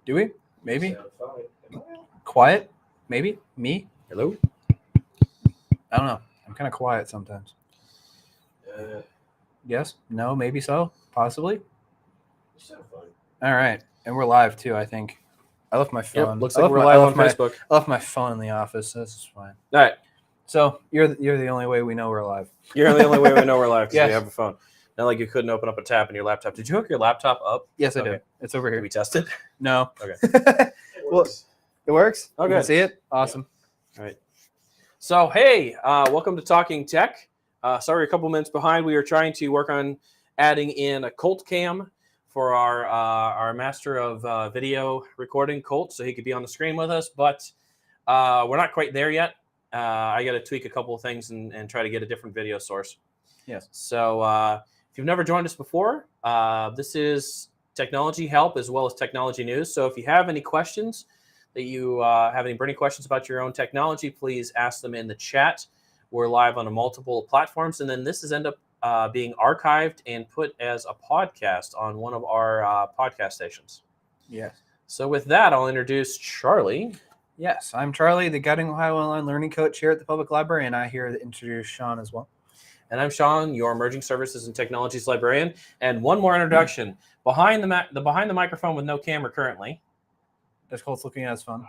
Do we? Maybe. Quiet? Maybe? Me? Hello? I don't know. I'm kind of quiet sometimes. Yes? No? Maybe so? Possibly? You sound fine. All right. And we're live too, I think. I left my phone. Yep, looks like we're live on Facebook. I left my phone in the office, so this is fine. All right. So you're the only way we know we're live. You're the only way we know we're live because Yes. we have a phone. Not like you couldn't open up a tab in your laptop. Did you hook your laptop up? Yes, I Okay. did. It's over Did here. we test it? No. Okay. It Well, works. it works? Oh, You can good. see it? Awesome. All right. So, hey, welcome to Talking Tech. Sorry, a couple minutes behind. We are trying to work on adding in a Colt cam for our master of video recording, Colt, so he could be on the screen with us. But we're not quite there yet. I got to tweak a couple of things and try to get a different video source. Yes. So if you've never joined us before, this is technology help as well as technology news. So if you have any questions that you have any burning questions about your own technology, please ask them in the chat. We're live on multiple platforms, and then this is end up being archived and put as a podcast on one of our podcast stations. Yes. So with that, I'll introduce Charlie. Yes, I'm Charlie, the Guiding Ohio Online Learning Coach here at the Public Library, and I here to introduce Sean as well. And I'm Sean, your Emerging Services and Technologies Librarian. And one more introduction. Behind the microphone with no camera currently. There's Colt's looking at his phone.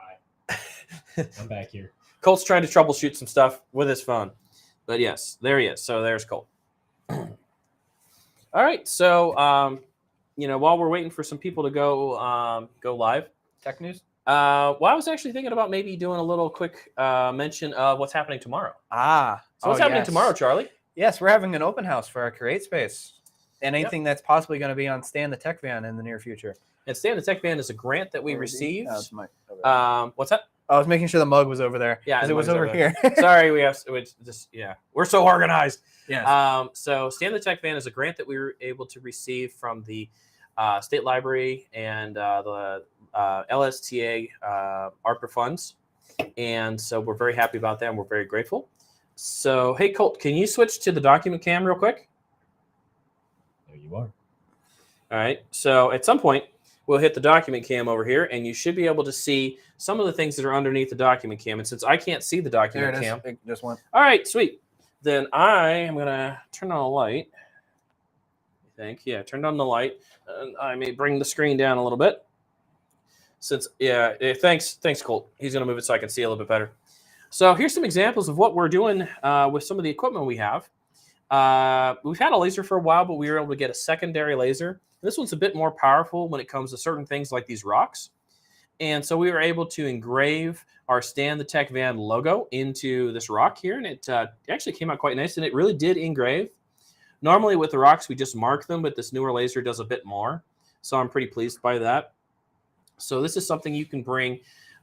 I'm back here. Colt's trying to troubleshoot some stuff with his phone. But yes, there he is. So there's Colt. All right. So, while we're waiting for some people to go live. Tech news? Well, I was actually thinking about maybe doing a little quick mention of what's happening tomorrow. So What's happening tomorrow, Charlie? Yes, we're having an open house for our Create Space and anything that's possibly going to be on Stan the Tech Van in the near future. And Stan the Tech Van is a grant that we received. Oh, it's over What's that? I was making sure the mug was over there. Yeah, because the it was mug's over over here. Sorry, we're so organized. Yes. So Stan the Tech Van is a grant that we were able to receive from the State Library and the LSTA ARPA funds. And so we're very happy about that and we're very grateful. So, hey, Colt, can you switch to the document cam real quick? There you are. All right. So at some point, we'll hit the document cam over here, and you should be able to see some of the things that are underneath the document cam. And since I can't see the document There it is. cam, It just went. all right, sweet. Then I am going to turn on a light. I think. Yeah, turned on the light. And I may bring the screen down a little bit. Thanks, Colt. He's going to move it so I can see a little bit better. So here's some examples of what we're doing with some of the equipment we have. We've had a laser for a while, but we were able to get a secondary laser. This one's a bit more powerful when it comes to certain things like these rocks. And so we were able to engrave our Stan the Tech Van logo into this rock here. And it actually came out quite nice, and it really did engrave. Normally with the rocks, we just mark them, but this newer laser does a bit more. So I'm pretty pleased by that. So this is something you can bring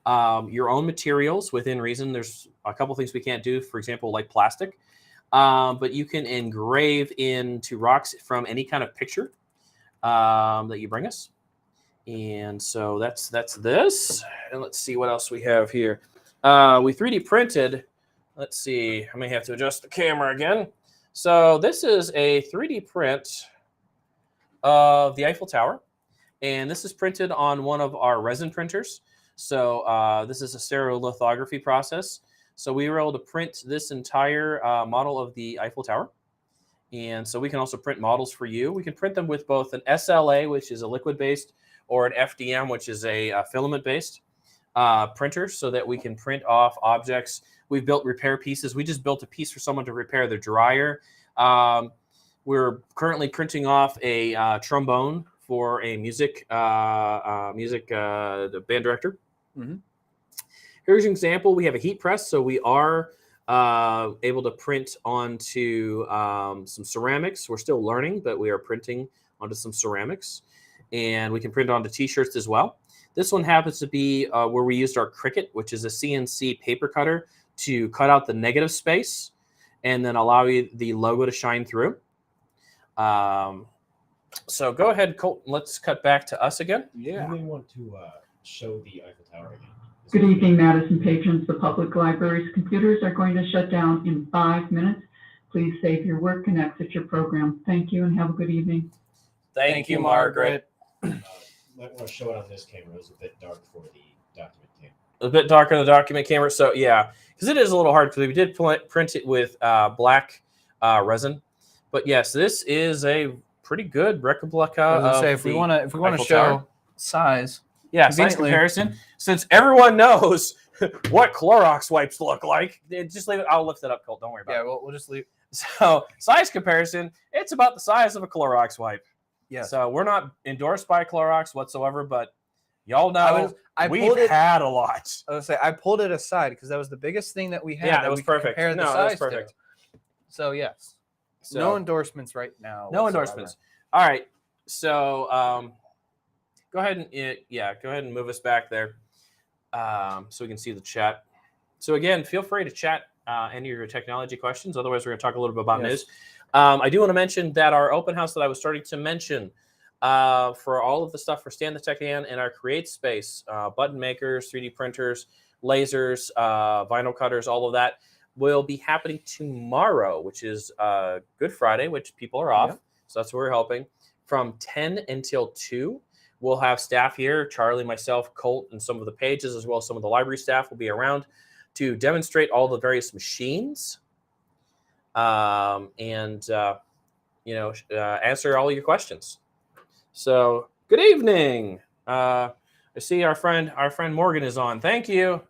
your own materials within reason. There's a couple things we can't do, for example, like plastic. But you can engrave into rocks from any kind of picture that you bring us. And so that's this. And let's see what else we have here. We 3D printed. Let's see. I may have to adjust the camera again. So this is a 3D print of the Eiffel Tower. And this is printed on one of our resin printers. So this is a stereolithography process. So we were able to print this entire model of the Eiffel Tower. And so we can also print models for you. We can print them with both an SLA, which is a liquid-based, or an FDM, which is a filament-based printer, so that we can print off objects. We've built repair pieces. We just built a piece for someone to repair their dryer. We're currently printing off a trombone for a music band director. Mm-hmm. Here's an example. We have a heat press, so we are able to print onto some ceramics. We're still learning, but we are printing onto some ceramics. And we can print onto T-shirts as well. This one happens to be where we used our Cricut, which is a CNC paper cutter, to cut out the negative space and then allow you the logo to shine through. So go ahead, Colt. Let's cut back to us again. Yeah. You may want to show the Eiffel Tower again. Good evening, Madison patrons. The public library's computers are going to shut down in 5 minutes. Please save your work and exit your program. Thank you and have a good evening. Thank you, Margaret. might want to show it on this camera. It was a bit dark for the document camera. A bit darker on the document camera. So yeah, because it is a little hard because we did print it with black resin. But yes, this is a pretty good replica. I was gonna of say, if we the want to Eiffel show Tower. size, Yeah, size conveniently- comparison. Since everyone knows what Clorox wipes look like, just leave it. I'll lift it up, Colt. Don't worry about yeah, it. we'll just leave. So size comparison, it's about the size of a Clorox wipe. Yes. So we're not endorsed by Clorox whatsoever, but y'all know I we've pulled it. had a lot. I was say I pulled it aside because that was the biggest thing that we had. Yeah, that that was we could perfect. compare the No, that was size to. perfect. So yes, So, no endorsements right now. no whatsoever. endorsements. All right. So go ahead and move us back there so we can see the chat. So again, feel free to chat any of your technology questions. Otherwise, we're going to talk a little bit about Yes. news. I do want to mention that our open house that I was starting to mention for all of the stuff for Stand the Tech Hand and our Create Space, button makers, 3D printers, lasers, vinyl cutters, all of that will be happening tomorrow, which is Good Friday, which people are off. Yep. So that's what we're helping. From 10 until 2, we'll have staff here. Charlie, myself, Colt, and some of the pages, as well as some of the library staff will be around to demonstrate all the various machines and answer all your questions. So good evening. I see our friend Morgan is on. Thank you,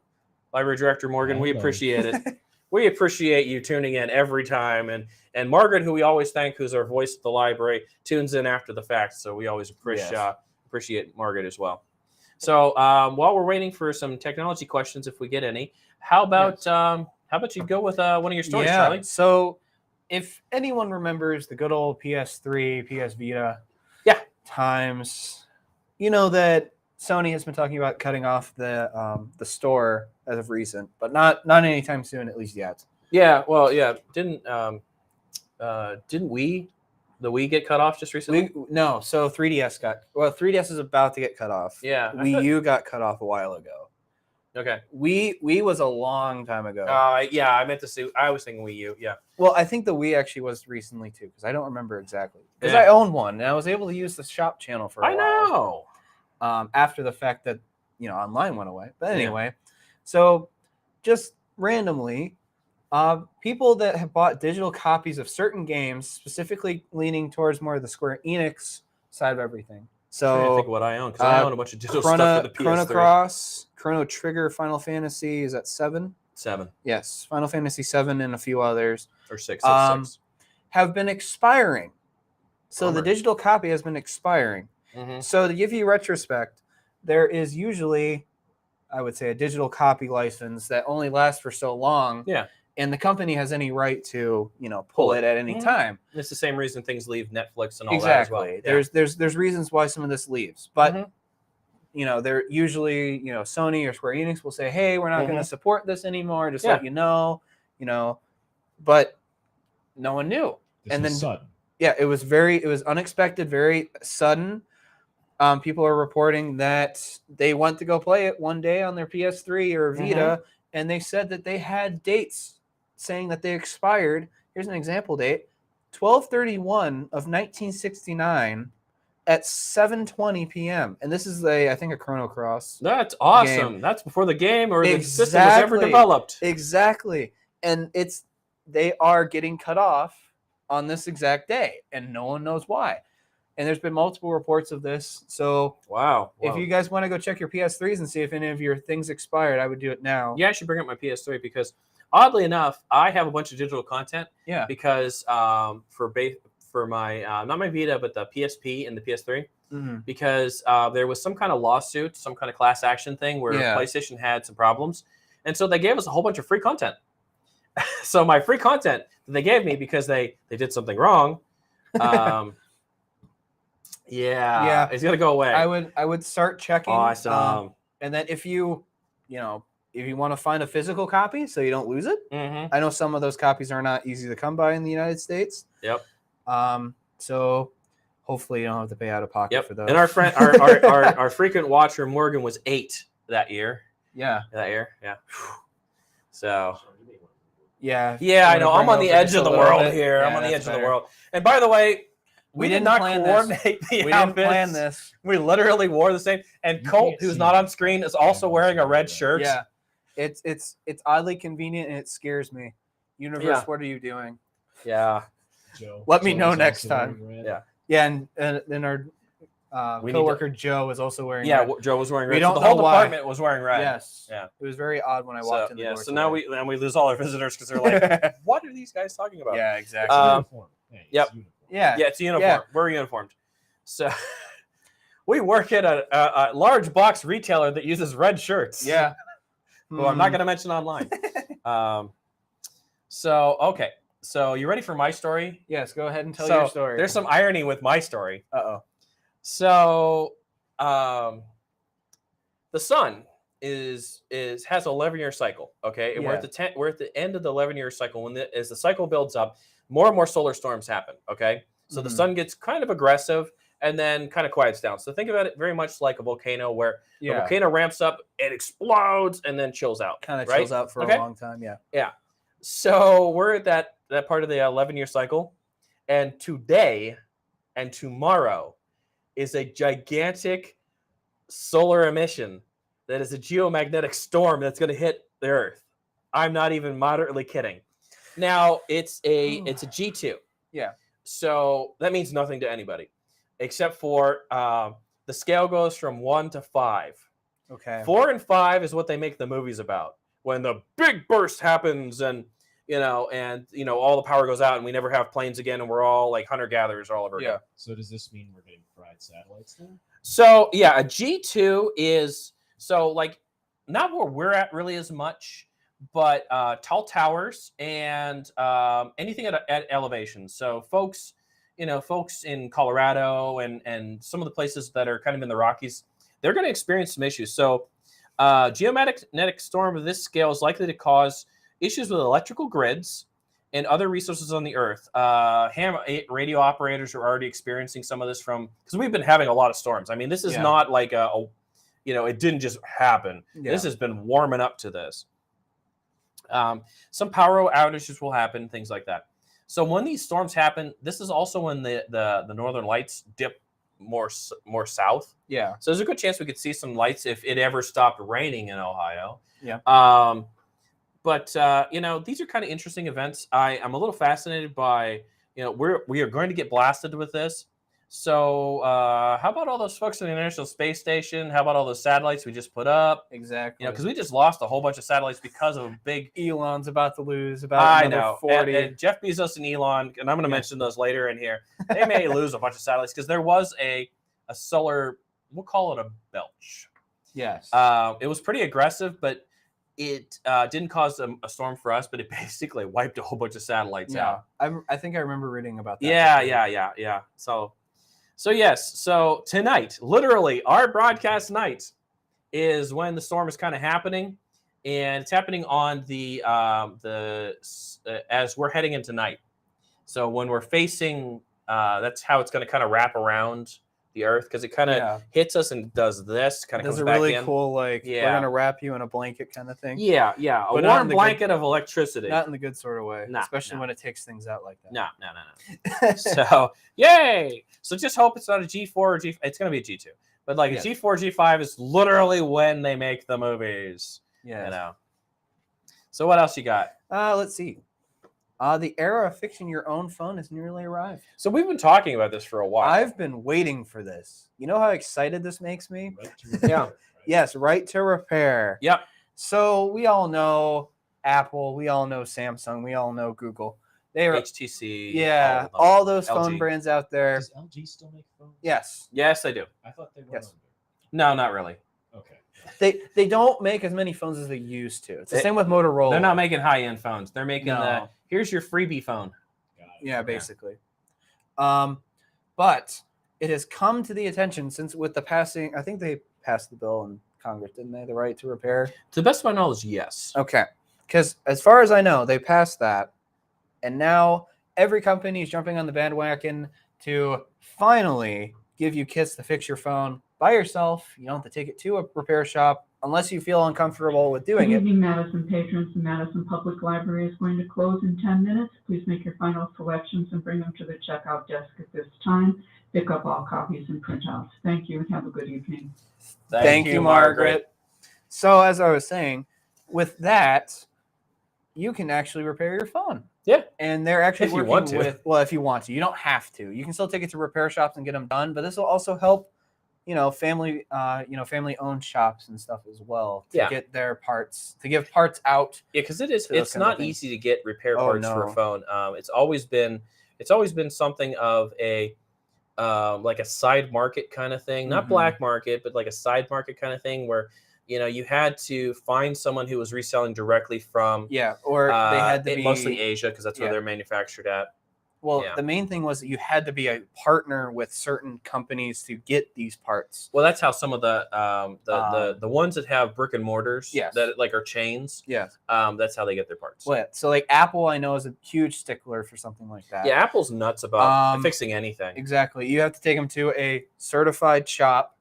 Library Director Morgan. We Hello. appreciate it. We appreciate you tuning in every time. And Margaret, who we always thank, who's our voice at the library, tunes in after the fact. So we always appreciate Margaret as well. So while we're waiting for some technology questions, if we get any, how about you go with one of your stories, Yeah. Charlie? So, if anyone remembers the good old PS3, PS Vita, Yeah. times, you know that Sony has been talking about cutting off the store as of recent, but not anytime soon, at least yet. Yeah. Well, yeah. Didn't the Wii get cut off just recently? No, so 3DS is about to get cut off. Yeah. Wii U got cut off a while ago. Okay. Wii was a long time ago. Yeah, I meant to say. I was thinking Wii U. Yeah. Well, I think the Wii actually was recently too, because I don't remember exactly. Because Yeah. I owned one and I was able to use the shop channel for a I while. know. After the fact that online went away. But Yeah. anyway, so just randomly, people that have bought digital copies of certain games, specifically leaning towards more of the Square Enix side of everything. I think So of what I own because I own a bunch of digital stuff Chrono for the PS3. Cross, Chrono Trigger, Final Fantasy is at 7. 7 Yes, Final Fantasy 7 and a few others or 6. Um, have been expiring. So the Bummer. digital copy has been expiring. Mm-hmm. So to give you retrospect, there is usually, I would say, a digital copy license that only lasts for so long. Yeah. And the company has any right to, pull it at any Mhm. time. It's the same reason things leave Netflix and all that as well. Exactly. There's reasons why some of this leaves, but Mhm. they're usually, Sony or Square Enix will say, "Hey, we're not going Mhm. to support this anymore. Just Yeah. let you know." But no one knew. This And was then- sudden. Yeah, it was unexpected, very sudden. People are reporting that they went to go play it one day on their PS3 or Vita, and they said that they had dates saying that they expired. Here's an example date: 12/31 of 1969 at 7:20 p.m. And this is I think a Chrono Cross. That's awesome. That's before the game or the system was ever Exactly. developed. Exactly, and they are getting cut off on this exact day, and no one knows why. And there's been multiple reports of this. So Wow. if you guys want to go check your PS3s and see if any of your things expired, I would do it now. I should bring up my PS3 because oddly enough, I have a bunch of digital content Yeah. because for my not my Vita but the PSP and the PS3 Mhm. because there was some kind of lawsuit, some kind of class action thing where Yeah. PlayStation had some problems, and so they gave us a whole bunch of free content. So my free content that they gave me because they did something wrong. Yeah. It's gonna go away. I would start checking. Awesome. And then if you want to find a physical copy so you don't lose it, Mm-hmm. I know some of those copies are not easy to come by in the United States. Yep. So hopefully you don't have to pay out of pocket Yep. for those. And our friend, our frequent watcher Morgan was 8 that year. yeah. Yeah. So Yeah. yeah, I Wanna know. I'm bring on the over edge just of a the little world bit? here. Yeah, I'm on the edge that's of the better. world. And by the way, we didn't did not plan this. coordinate the We outfits. didn't plan this. We literally wore the same. And You Colt, can't who's see not me. on screen, is also I'm wearing a also red wearing shirt. Yeah, it's oddly convenient and it scares me. Universe, Yeah. what are you doing? Yeah. Joe. Let me Joe know is next also time. wearing red. Yeah. Yeah, and then our We need to- coworker Joe is also wearing. Yeah, red. Joe was wearing We red. don't so the whole know why. department was wearing red. Yes. Yeah. It was very odd when I walked in the door. So now we lose all our visitors because they're like, what are these guys talking about? Yeah, exactly. It's Um, uniform. Hey, it's yep. uniform. yeah. Yeah, it's a uniform. Yeah. We're uniformed. So we work at a large box retailer that uses red shirts. Yeah. Who I'm not going to mention online. Okay. So you ready for my story? Yes, go ahead and tell So your story. there's some irony with my story. Uh-oh. So the sun has a 11-year cycle. Okay, and we're at the end of the 11-year cycle. As the cycle builds up, more and more solar storms happen. Okay, so the Mhm. sun gets kind of aggressive and then kind of quiets down. So think about it very much like a volcano, where the volcano ramps up, it explodes, and then chills out. Kind of right? chills out for Okay. a long time. Yeah. So we're at that part of the 11-year cycle, and today and tomorrow is a gigantic solar emission that is a geomagnetic storm that's going to hit the Earth. I'm not even moderately kidding. Now it's a G2. Yeah. So that means nothing to anybody, except for the scale goes from 1 to 5. Okay. 4 and 5 is what they make the movies about, when the big burst happens and all the power goes out and we never have planes again and we're all like hunter gatherers all over again. So does this mean we're getting fried satellites then? So yeah, a G2 is not where we're at really as much, but tall towers and anything at elevation. So folks in Colorado and some of the places that are kind of in the Rockies, they're going to experience some issues. So geomagnetic storm of this scale is likely to cause issues with electrical grids and other resources on the Earth. Ham radio operators are already experiencing some of this because we've been having a lot of storms. I mean, this is not like it didn't just happen. Yeah. This has been warming up to this. Some power outages will happen, things like that. So when these storms happen, this is also when the northern lights dip more south. Yeah. So there's a good chance we could see some lights if it ever stopped raining in Ohio. Yeah. But these are kind of interesting events. I'm a little fascinated by, we are going to get blasted with this. So how about all those folks in the International Space Station? How about all those satellites we just put up? Exactly. Because we just lost a whole bunch of satellites because of a big. Elon's about to lose about another 40. And Jeff Bezos and Elon, and I'm going to mention those later in here. They may lose a bunch of satellites because there was a solar, we'll call it a belch. Yes. It was pretty aggressive, but it didn't cause a storm for us, but it basically wiped a whole bunch of satellites out. I think I remember reading about that. Yeah. So yes. So tonight, literally, our broadcast night is when the storm is kind of happening, and it's happening on as we're heading into night. So when we're facing, that's how it's going to kind of wrap around the Earth, because it kind of hits us and does this, kind of Does comes a back really in. cool we're gonna wrap you in a blanket kind of thing. Yeah, a But not in warm the blanket of electricity. Not in the good sort of way, No, especially no. when it takes things out like that. No. So yay! So just hope it's not a G4 or G. It's going to be a G2, but like a G4, G5 is literally when they make the movies. Yeah. So what else you got? Let's see. The era of fixing your own phone has nearly arrived. So we've been talking about this for a while. I've been waiting for this. You know how excited this makes me? Right to Yeah. right? Yes, right to repair. Yep. So we all know Apple, we all know Samsung, we all know Google. They are HTC. all those LG. phone brands out there. Does LG still make phones? Yes. Yes, they do. I thought they were. Yes. No, not really. Okay. They don't make as many phones as they used to. It's the They- same with Motorola. They're not making high-end phones. They're making No. here's your freebie phone. Got it. Yeah, basically. But it has come to the attention since with the passing, I think they passed the bill in Congress, didn't they? The right to repair. To the best of my knowledge, yes. Okay. Because as far as I know, they passed that. And now every company is jumping on the bandwagon to finally give you kits to fix your phone by yourself. You don't have to take it to a repair shop unless you feel uncomfortable with doing Good it. evening, Madison patrons. The Madison Public Library is going to close in 10 minutes. Please make your final selections and bring them to the checkout desk at this time. Pick up all copies and printouts. Thank you and have a good evening. Thank you, Margaret. So as I was saying, with that, you can actually repair your phone. Yeah. And they're actually If you working want to. with, well, if you want to, you don't have to. You can still take it to repair shops and get them done, but this will also help, family owned shops and stuff as well to get their parts, to give parts out. Yeah, because it's kinds of not things. easy to get repair parts for a no. phone. It's always been something of a like a side market kind of thing, not black market, but like a side market kind of thing where you had to find someone who was reselling directly from or they had to be mostly Asia because that's where they're manufactured at. Well, the main thing was that you had to be a partner with certain companies to get these parts. Well, that's how some of the ones that have brick and mortars that like are chains. Yes. That's how they get their parts. Well, so like Apple, I know is a huge stickler for something like that. Yeah, Apple's nuts about fixing anything. Exactly. You have to take them to a certified shop,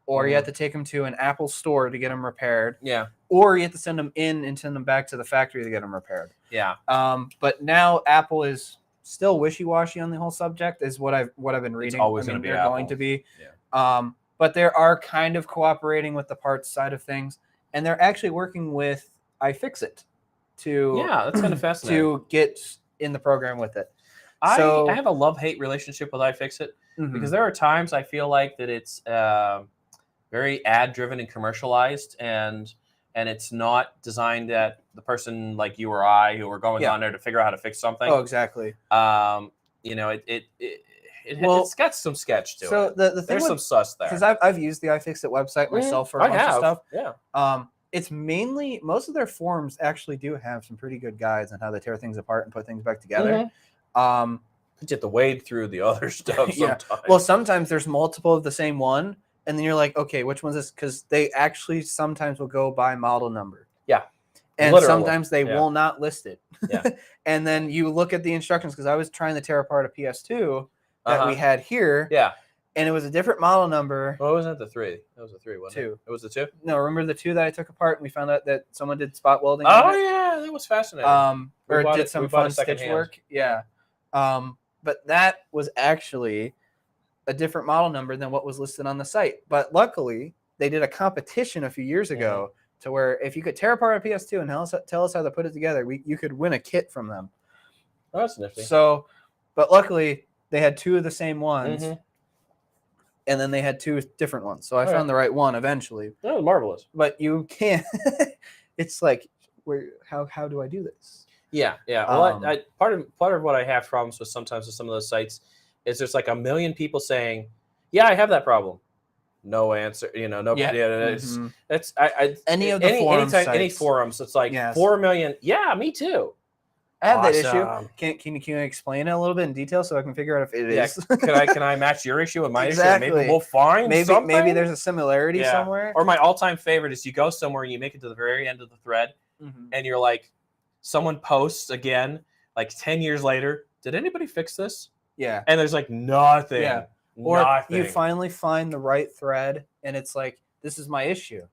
or you have to take them to an Apple store to get them repaired. Yeah. Or you have to send them in and send them back to the factory to get them repaired. Yeah. But now Apple is still wishy-washy on the whole subject, is what I've been reading. It's always going to be they're Apple. going to be. Yeah. But they are kind of cooperating with the parts side of things, and they're actually working with iFixit to that's kind of fascinating to get in the program with it. I So have a love-hate relationship with iFixit because there are times I feel like that it's very ad-driven and commercialized, and it's not designed at the person like you or I who are going on there to figure out how to fix something. Oh, exactly. It's got some sketch to it. So the thing there's some sus there. because I've used the iFixit website myself for a bunch of stuff. Yeah. It's mainly, most of their forums actually do have some pretty good guides on how they tear things apart and put things back together. But you have to wade through the other stuff sometimes. Well, sometimes there's multiple of the same one, and then you're like, okay, which one's this? Because they actually sometimes will go by model number. Yeah. And Literally. sometimes they will not list it. Yeah. And then you look at the instructions, because I was trying to tear apart a PS2 that we had here. Yeah. And it was a different model number. Well, wasn't that the 3? That was the 3, wasn't it? 2. It was the 2? No, remember the 2 that I took apart and we found out that someone did spot welding? Oh, on it? yeah. That was fascinating. Or bought did it- some we bought it fun stitch secondhand. work. Yeah. But that was actually a different model number than what was listed on the site. But luckily, they did a competition a few years ago to where if you could tear apart a PS2 and tell us how to put it together, you could win a kit from them. Oh, that's nifty. So, but luckily, they had 2 of the same ones. And then they had 2 different ones. So I found the right one eventually. That was marvelous. But you can't. It's like, how do I do this? Yeah. Well, part of what I have problems with sometimes with some of those sites is there's like a million people saying, "Yeah, I have that problem." No answer. No. Yeah. That's Any of the forums. Any forums. It's like 4 million. Yeah, me too. I have that Awesome. issue. Can you explain it a little bit in detail so I can figure out if it is? Can I match your issue with my Exactly. issue? Maybe we'll find something. Maybe there's a similarity somewhere. Or my all-time favorite is you go somewhere and you make it to the very end of the thread, and you're like, someone posts again, like 10 years later, did anybody fix this? Yeah. And there's like nothing. Yeah. Or nothing. you finally find the right thread and it's like, this is my issue.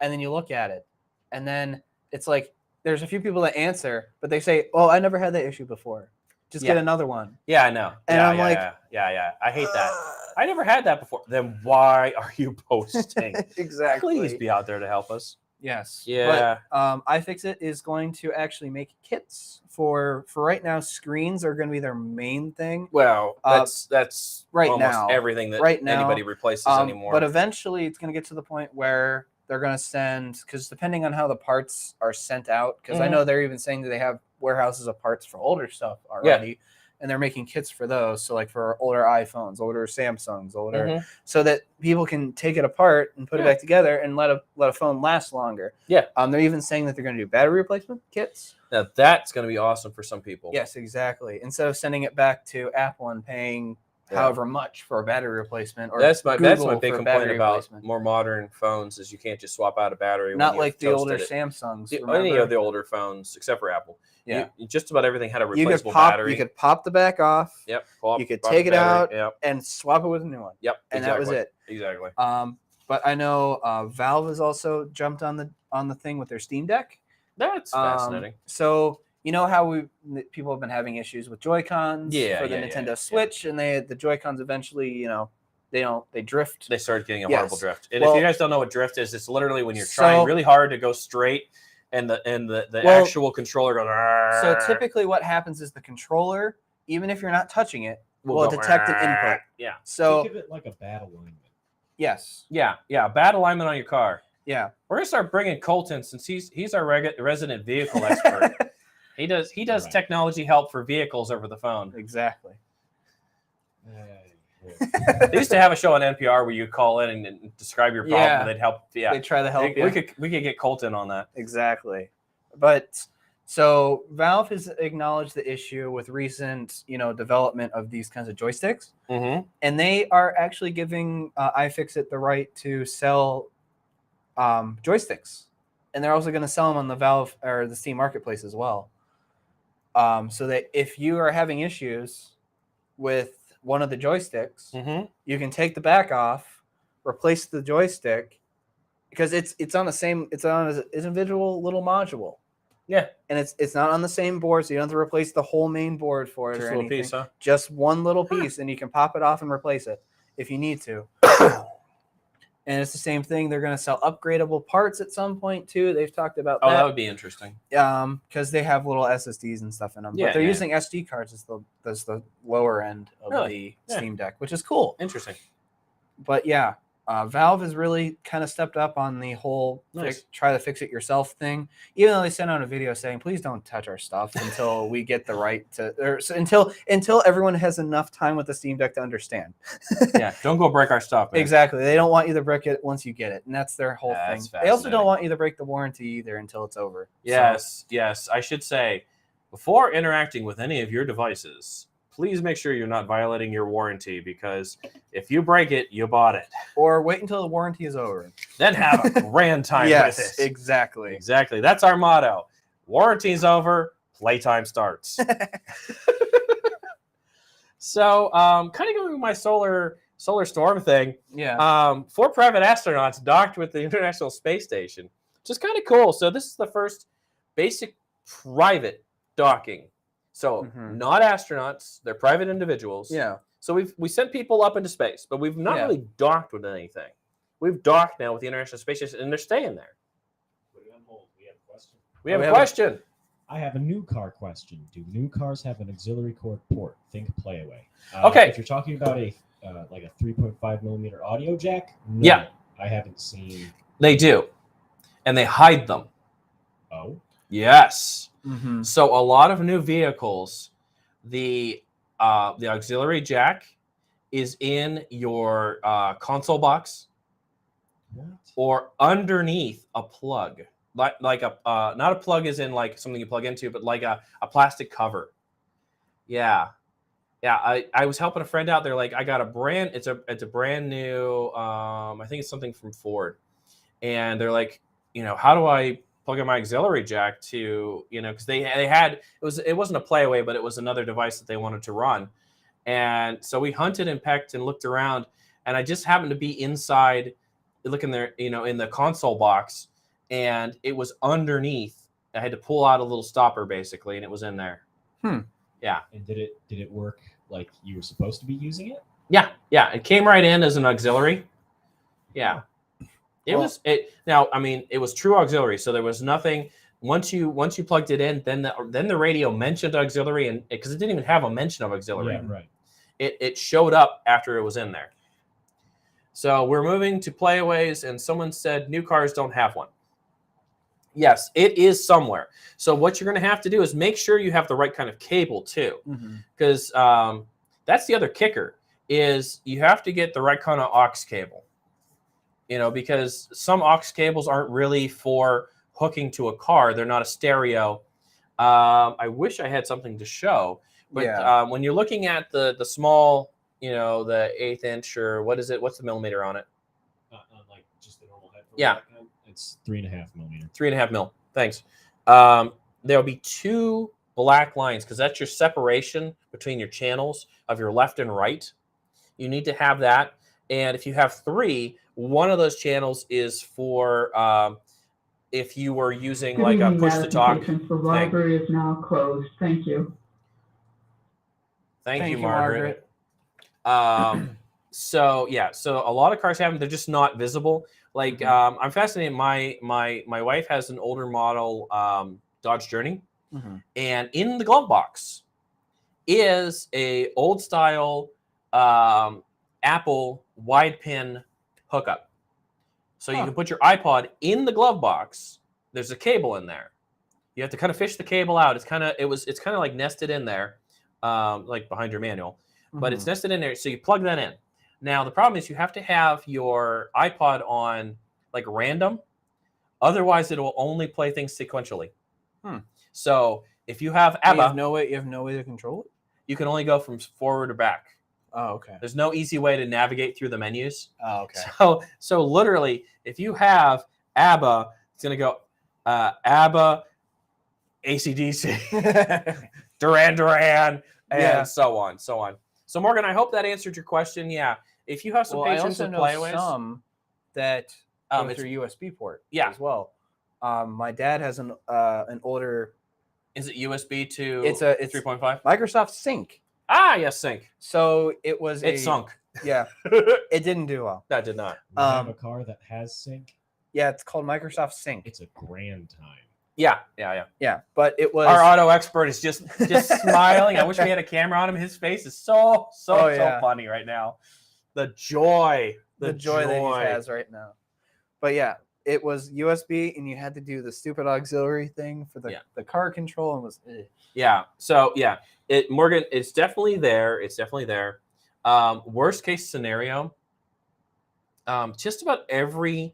And then you look at it. And then it's like, there's a few people that answer, but they say, oh, I never had that issue before. Just get another one. Yeah, I know. And I'm like, I hate that. I never had that before. Then why are you posting? Exactly. Please be out there to help us. Yes. Yeah. But iFixit is going to actually make kits for right now. Screens are going to be their main thing. Well, that's right almost now everything that now, anybody replaces anymore. But eventually, it's going to get to the point where they're going to send, because depending on how the parts are sent out, because I know they're even saying that they have warehouses of parts for older stuff already, and they're making kits for those. So like for older iPhones, older Samsungs, older, so that people can take it apart and put it back together and let a phone last longer. Yeah. They're even saying that they're going to do battery replacement kits. Now that's going to be awesome for some people. Yes, exactly. Instead of sending it back to Apple and paying however much for a battery replacement, or that's my Google big for complaint about replacement. More modern phones is you can't just swap out a battery. Not when like the you've older toasted it. Samsungs. Any of the older phones except for Apple. Yeah. Just about everything had a You replaceable could pop. battery. You could pop the back off. Yep. You could take it out Yep. and swap it with a new one. Yep. And exactly. that was it. Exactly. but I know Valve has also jumped on the thing with their Steam Deck. That's fascinating. So you know how people have been having issues with Joy-Cons for the Nintendo Switch, and the Joy-Cons eventually, they drift. They started getting a Yes. horrible drift. And Well, if you guys don't know what drift is, it's literally when you're trying really hard to go straight, and the actual controller goes. So typically, what happens is the controller, even if you're not touching it, will detect an input. Yeah. So Think of it like a bad alignment. yes. Yeah. Bad alignment on your car. Yeah. We're gonna start bringing Colt in since he's our resident vehicle expert. He does Right. technology help for vehicles over the phone. Exactly. They used to have a show on NPR where you call in and describe your problem, and they'd help. Yeah, They try to help you. We could get Colt in on that. Exactly. But so Valve has acknowledged the issue with recent, development of these kinds of joysticks, Mm-hmm. and they are actually giving iFixit the right to sell joysticks, and they're also going to sell them on the Valve or the Steam Marketplace as well. So that if you are having issues with one of the joysticks, Mm-hmm. you can take the back off, replace the joystick, because it's on an individual little module. Yeah. And it's not on the same board, so you don't have to replace the whole main board for it Just or a little anything. piece, huh? Just one little piece, and you can pop it off and replace it if you need to. And it's the same thing. They're going to sell upgradable parts at some point too. They've talked about Oh, that. that would be interesting. Because they have little SSDs and stuff in them. Yeah, but they're yeah. using SD cards as the lower end of Really? the Yeah. Steam Deck, which is cool. Interesting. But yeah, Valve has really kind of stepped up on the whole Nice. try to fix it yourself thing. Even though they sent out a video saying, please don't touch our stuff until we get the right to, until everyone has enough time with the Steam Deck to understand. Yeah, don't go break our stuff, man. Exactly. They don't want you to break it once you get it. And that's their whole That's thing. They also fascinating. don't want you to break the warranty either until it's over. Yes. I should say, before interacting with any of your devices, please make sure you're not violating your warranty, because if you break it, you bought it. Or wait until the warranty is over. Then have a grand time with Yes, it. exactly. Exactly. That's our motto. Warranty's over, playtime starts. So, kind of going with my solar storm thing. Yeah. 4 private astronauts docked with the International Space Station, which is kind of cool. So this is the first basic private docking. So not astronauts, they're private individuals. Yeah. So we sent people up into space, but we've not really docked with anything. We've docked now with the International Space Station, and they're staying there. Put it on hold. We have a question. We have a question. I have a new car question. Do new cars have an auxiliary cord port? Think playaway. Okay. If you're talking about a like a 3.5 millimeter audio jack, no, Yeah. I haven't seen. They do, and they hide them. Oh, Yes. Mm-hmm. So a lot of new vehicles, the auxiliary jack is in your console box what? or underneath a plug, like a not a plug is in like something you plug into, but like a plastic cover. Yeah. I was helping a friend out there. Like I got it's a brand new. I think it's something from Ford, and they're like, how do I plug in my auxiliary jack to, because they had, it wasn't a playaway, but it was another device that they wanted to run. And so we hunted and pecked and looked around, and I just happened to be inside looking there, in the console box, and it was underneath. I had to pull out a little stopper basically, and it was in there. Yeah. And did it work like you were supposed to be using it? Yeah. It came right in as an auxiliary. Yeah. It was true auxiliary. So there was nothing once you plugged it in, then the radio mentioned auxiliary, and because it didn't even have a mention of auxiliary. Yeah, right. It showed up after it was in there. So we're moving to playaways, and someone said new cars don't have one. Yes, it is somewhere. So what you're going to have to do is make sure you have the right kind of cable too, because that's the other kicker is you have to get the right kind of aux cable. Because some aux cables aren't really for hooking to a car. They're not a stereo. I wish I had something to show, but when you're looking at the small, the 1/8 inch or what is it? What's the millimeter on it? Like just the normal headphone. Yeah. It's 3.5 millimeter. 3.5 mil. Thanks. There'll be 2 black lines because that's your separation between your channels of your left and right. You need to have that. And if you have 3, one of those channels is for if you were using Good like a evening, push to Madison talk patrons. The thing. library is now closed. Thank you. Thank you, Margaret. So a lot of cars have them. They're just not visible. Like I'm fascinated. My wife has an older model Dodge Journey, and in the glove box is a old style Apple wide pin hookup. So you can put your iPod in the glove box. There's a cable in there. You have to kind of fish the cable out. It's kind of like nested in there, like behind your manual, but it's nested in there. So you plug that in. Now the problem is you have to have your iPod on like random, otherwise it will only play things sequentially. So if you have ABBA, you have no way to control it. You can only go from forward or back. Oh, okay. There's no easy way to navigate through the menus. Oh, okay. So literally, if you have ABBA, it's gonna go ABBA, AC/DC, Duran Duran, and so on. So Morgan, I hope that answered your question. Yeah, if you have some patrons I with also know playaways, some that go through USB port. As well. My dad has an older. Is it USB to? It's 3.5 Microsoft Sync. Ah, yes, Sync. So it sunk. Yeah, it didn't do well. That did not. I have a car that has Sync. Yeah, it's called Microsoft Sync. It's a grand time. Yeah. But it was our auto expert is just smiling. I wish we had a camera on him. His face is so funny right now. The joy that he has right now. But yeah, it was USB, and you had to do the stupid auxiliary thing for the car control, and was. Yeah. So Morgan, it's definitely there. Worst case scenario, just about every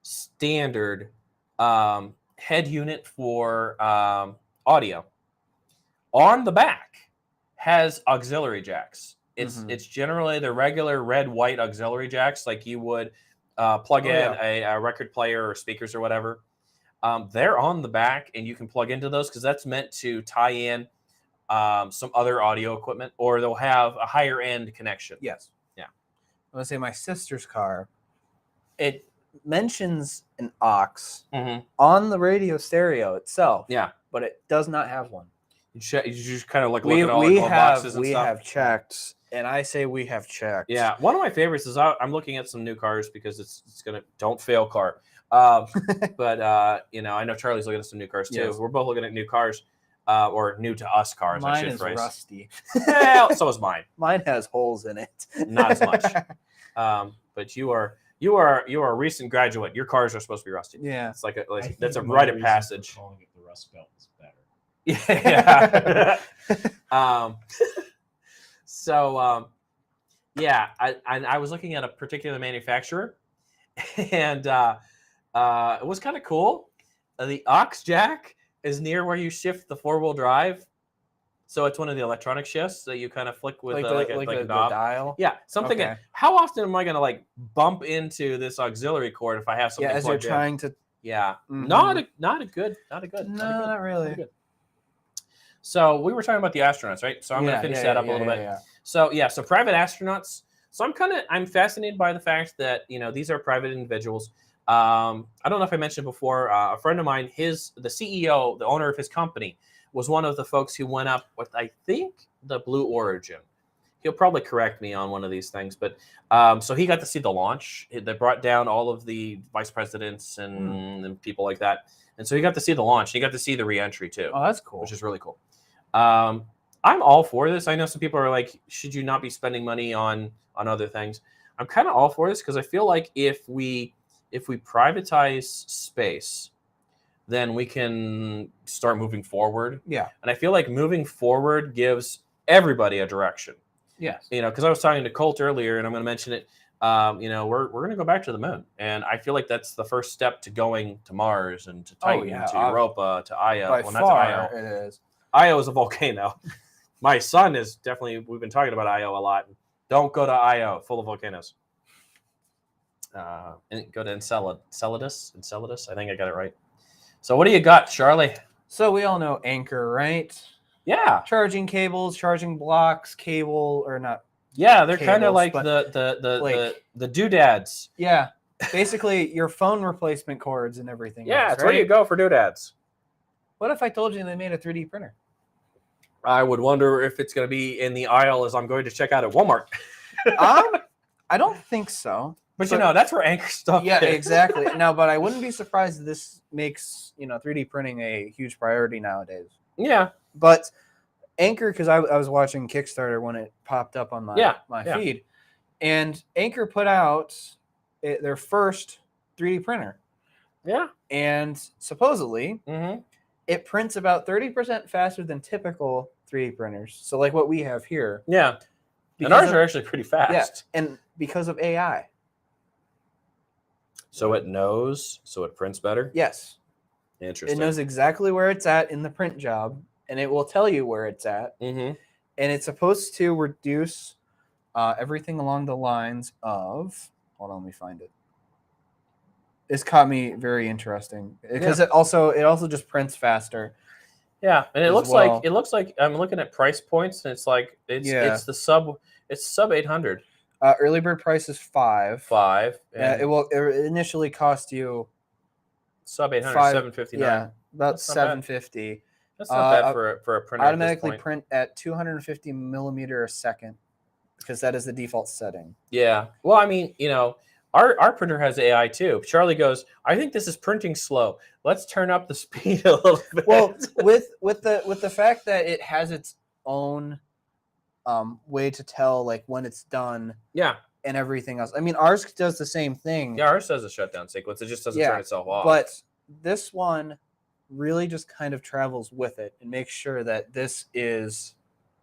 standard head unit for audio on the back has auxiliary jacks. It's generally the regular red white auxiliary jacks, like you would plug in a record player or speakers or whatever. They're on the back, and you can plug into those because that's meant to tie in some other audio equipment, or they'll have a higher end connection. Yes. Yeah. I want to say my sister's car, it mentions an aux on the radio stereo itself. Yeah. But it does not have one. You just kind of like look at all the boxes and stuff. We have checked, and I say we have checked. Yeah. One of my favorites is I'm looking at some new cars because it's gonna don't fail car. But I know Charlie's looking at some new cars too. Yes. We're both looking at new cars. Or new to us cars. Mine I should is phrase. rusty. Well, so is mine. Mine has holes in it. Not as much. But you are a recent graduate. Your cars are supposed to be rusty. Yeah, it's that's a rite of passage. Calling it the Rust Belt is better. Yeah. I was looking at a particular manufacturer, and it was kind of cool. The aux jack is near where you shift the 4-wheel drive. So it's one of the electronic shifts that you kind of flick with a knob. Dial. Yeah. So I'm thinking, how often am I going to bump into this auxiliary cord if I have something? Yeah, as you're trying to. Yeah. Mm-hmm. Not a good. No, not really. Not so we were talking about the astronauts, right? So I'm going to finish that up a little bit. Yeah. So private astronauts. So I'm fascinated by the fact that these are private individuals. I don't know if I mentioned before, a friend of mine, the CEO, the owner of his company, was one of the folks who went up with, I think, the Blue Origin. He'll probably correct me on one of these things, but so he got to see the launch. They brought down all of the vice presidents and people like that, and so he got to see the launch. He got to see the reentry too. Oh, that's cool. Which is really cool. I'm all for this. I know some people are like, should you not be spending money on other things? I'm kind of all for this because I feel like if we privatize space, then we can start moving forward. Yeah. And I feel like moving forward gives everybody a direction. Yes. Because I was talking to Colt earlier, and I'm going to mention it. We're going to go back to the moon, and I feel like that's the first step to going to Mars and to Titan, to Europa, to Io. By well, far, not to Io. it is. Io is a volcano. My son is definitely. We've been talking about Io a lot. Don't go to Io, full of volcanoes. And go to Enceladus. I think I got it right. So what do you got, Charlie? So we all know Anchor, right? Yeah. Charging cables, charging blocks, Yeah, they're kind of cables, like but, the doodads. yeah, basically your phone replacement cords and everything. Yeah, else, it's where you right? go for doodads. What if I told you they made a 3D printer? I would wonder if it's going to be in the aisle as I'm going to check out at Walmart. I don't think so. But you know, that's where Anchor stuff Yeah, is. exactly. No, but I wouldn't be surprised if this makes 3D printing a huge priority nowadays. Yeah. But Anchor, because I was watching Kickstarter when it popped up on my Yeah. feed, and Anchor put out their first 3D printer, Yeah. and supposedly Mm-hmm. it prints about 30% faster than typical 3D printers. So like what we have here. Yeah. And Because ours of- are actually pretty fast. Yeah, and because of AI. So it knows, so it prints better. Yes. Interesting. It knows exactly where it's at in the print job, and it will tell you where it's at. Mm-hmm. And it's supposed to reduce everything along the lines of. Hold on, let me find it. This caught me very interesting because it also just prints faster. Yeah, and it as looks well. like I'm looking at price points, and it's the sub 800. Early bird price is $5. And It will initially cost you sub 800, $5. 759. Yeah, about That's not bad. $750. That's not bad for a printer. Automatically at this point. print at 250 millimeter a second because that is the default setting. Yeah. Well, I mean, our printer has AI too. Charlie goes, I think this is printing slow. Let's turn up the speed a little bit. Well, with the fact that it has its own way to tell like when it's done yeah. and everything else. I mean, ours does the same thing. Yeah, ours does a shutdown sequence. It just doesn't turn itself off. But this one really just kind of travels with it and makes sure that this is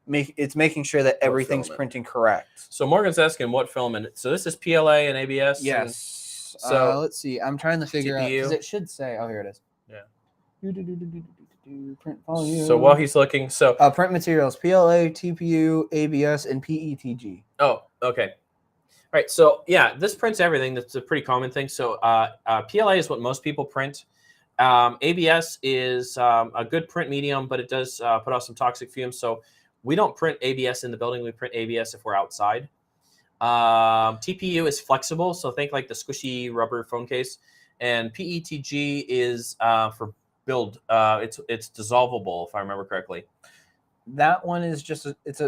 making sure that everything's filament. printing correct. So Morgan's asking what filament. So this is PLA and ABS. and- Yes. So- Let's see. I'm trying to figure out because TPU. it should say. Oh, here it is. Yeah. Print volume. So while he's looking, print materials: PLA, TPU, ABS, and PETG. oh, okay. All right. So yeah, this prints everything. That's a pretty common thing. So PLA is what most people print. ABS is a good print medium, but it does put off some toxic fumes. So we don't print ABS in the building. We print ABS if we're outside. TPU is flexible, so think like the squishy rubber phone case. And PETG is for build. It's dissolvable, if I remember correctly. That one is just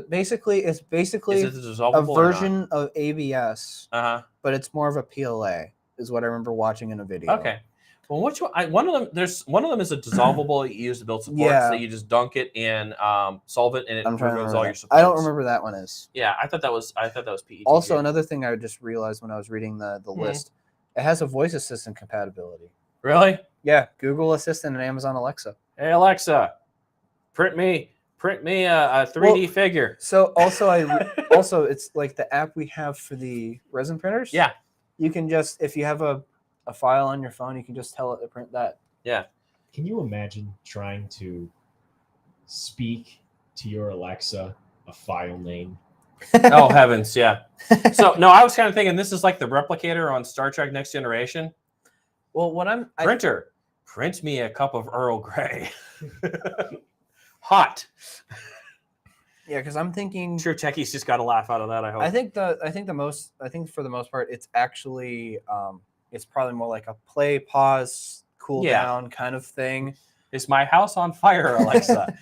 basically Is it a dissolvable version of ABS, Uh-huh. but it's more of a PLA. Is what I remember watching in a video. Okay. Well, which one? One of them is a dissolvable you use to build supports Yeah. that you just dunk it in solvent and it I'm trying to removes remember all that. your supports. I don't remember that one is. Yeah, I thought that was PETG. Also, another thing I just realized when I was reading the Mm-hmm. list, it has a voice assistant compatibility. Really? Yeah, Google Assistant and Amazon Alexa. Hey Alexa, print me a 3D figure. So also also it's like the app we have for the resin printers. Yeah. You can just if you have a file on your phone, you can just tell it to print that. Can you imagine trying to speak to your Alexa a file name? Oh heavens, yeah. So no, I was kind of thinking this is like the replicator on Star Trek Next Generation. Well, Printer, print me a cup of Earl Grey. Hot. Yeah, because I'm thinking. Sure, techies just got a laugh out of that. I hope. I think for the most part, it's actually it's probably more like a play, pause, cool Yeah. down kind of thing. Is my house on fire, Alexa?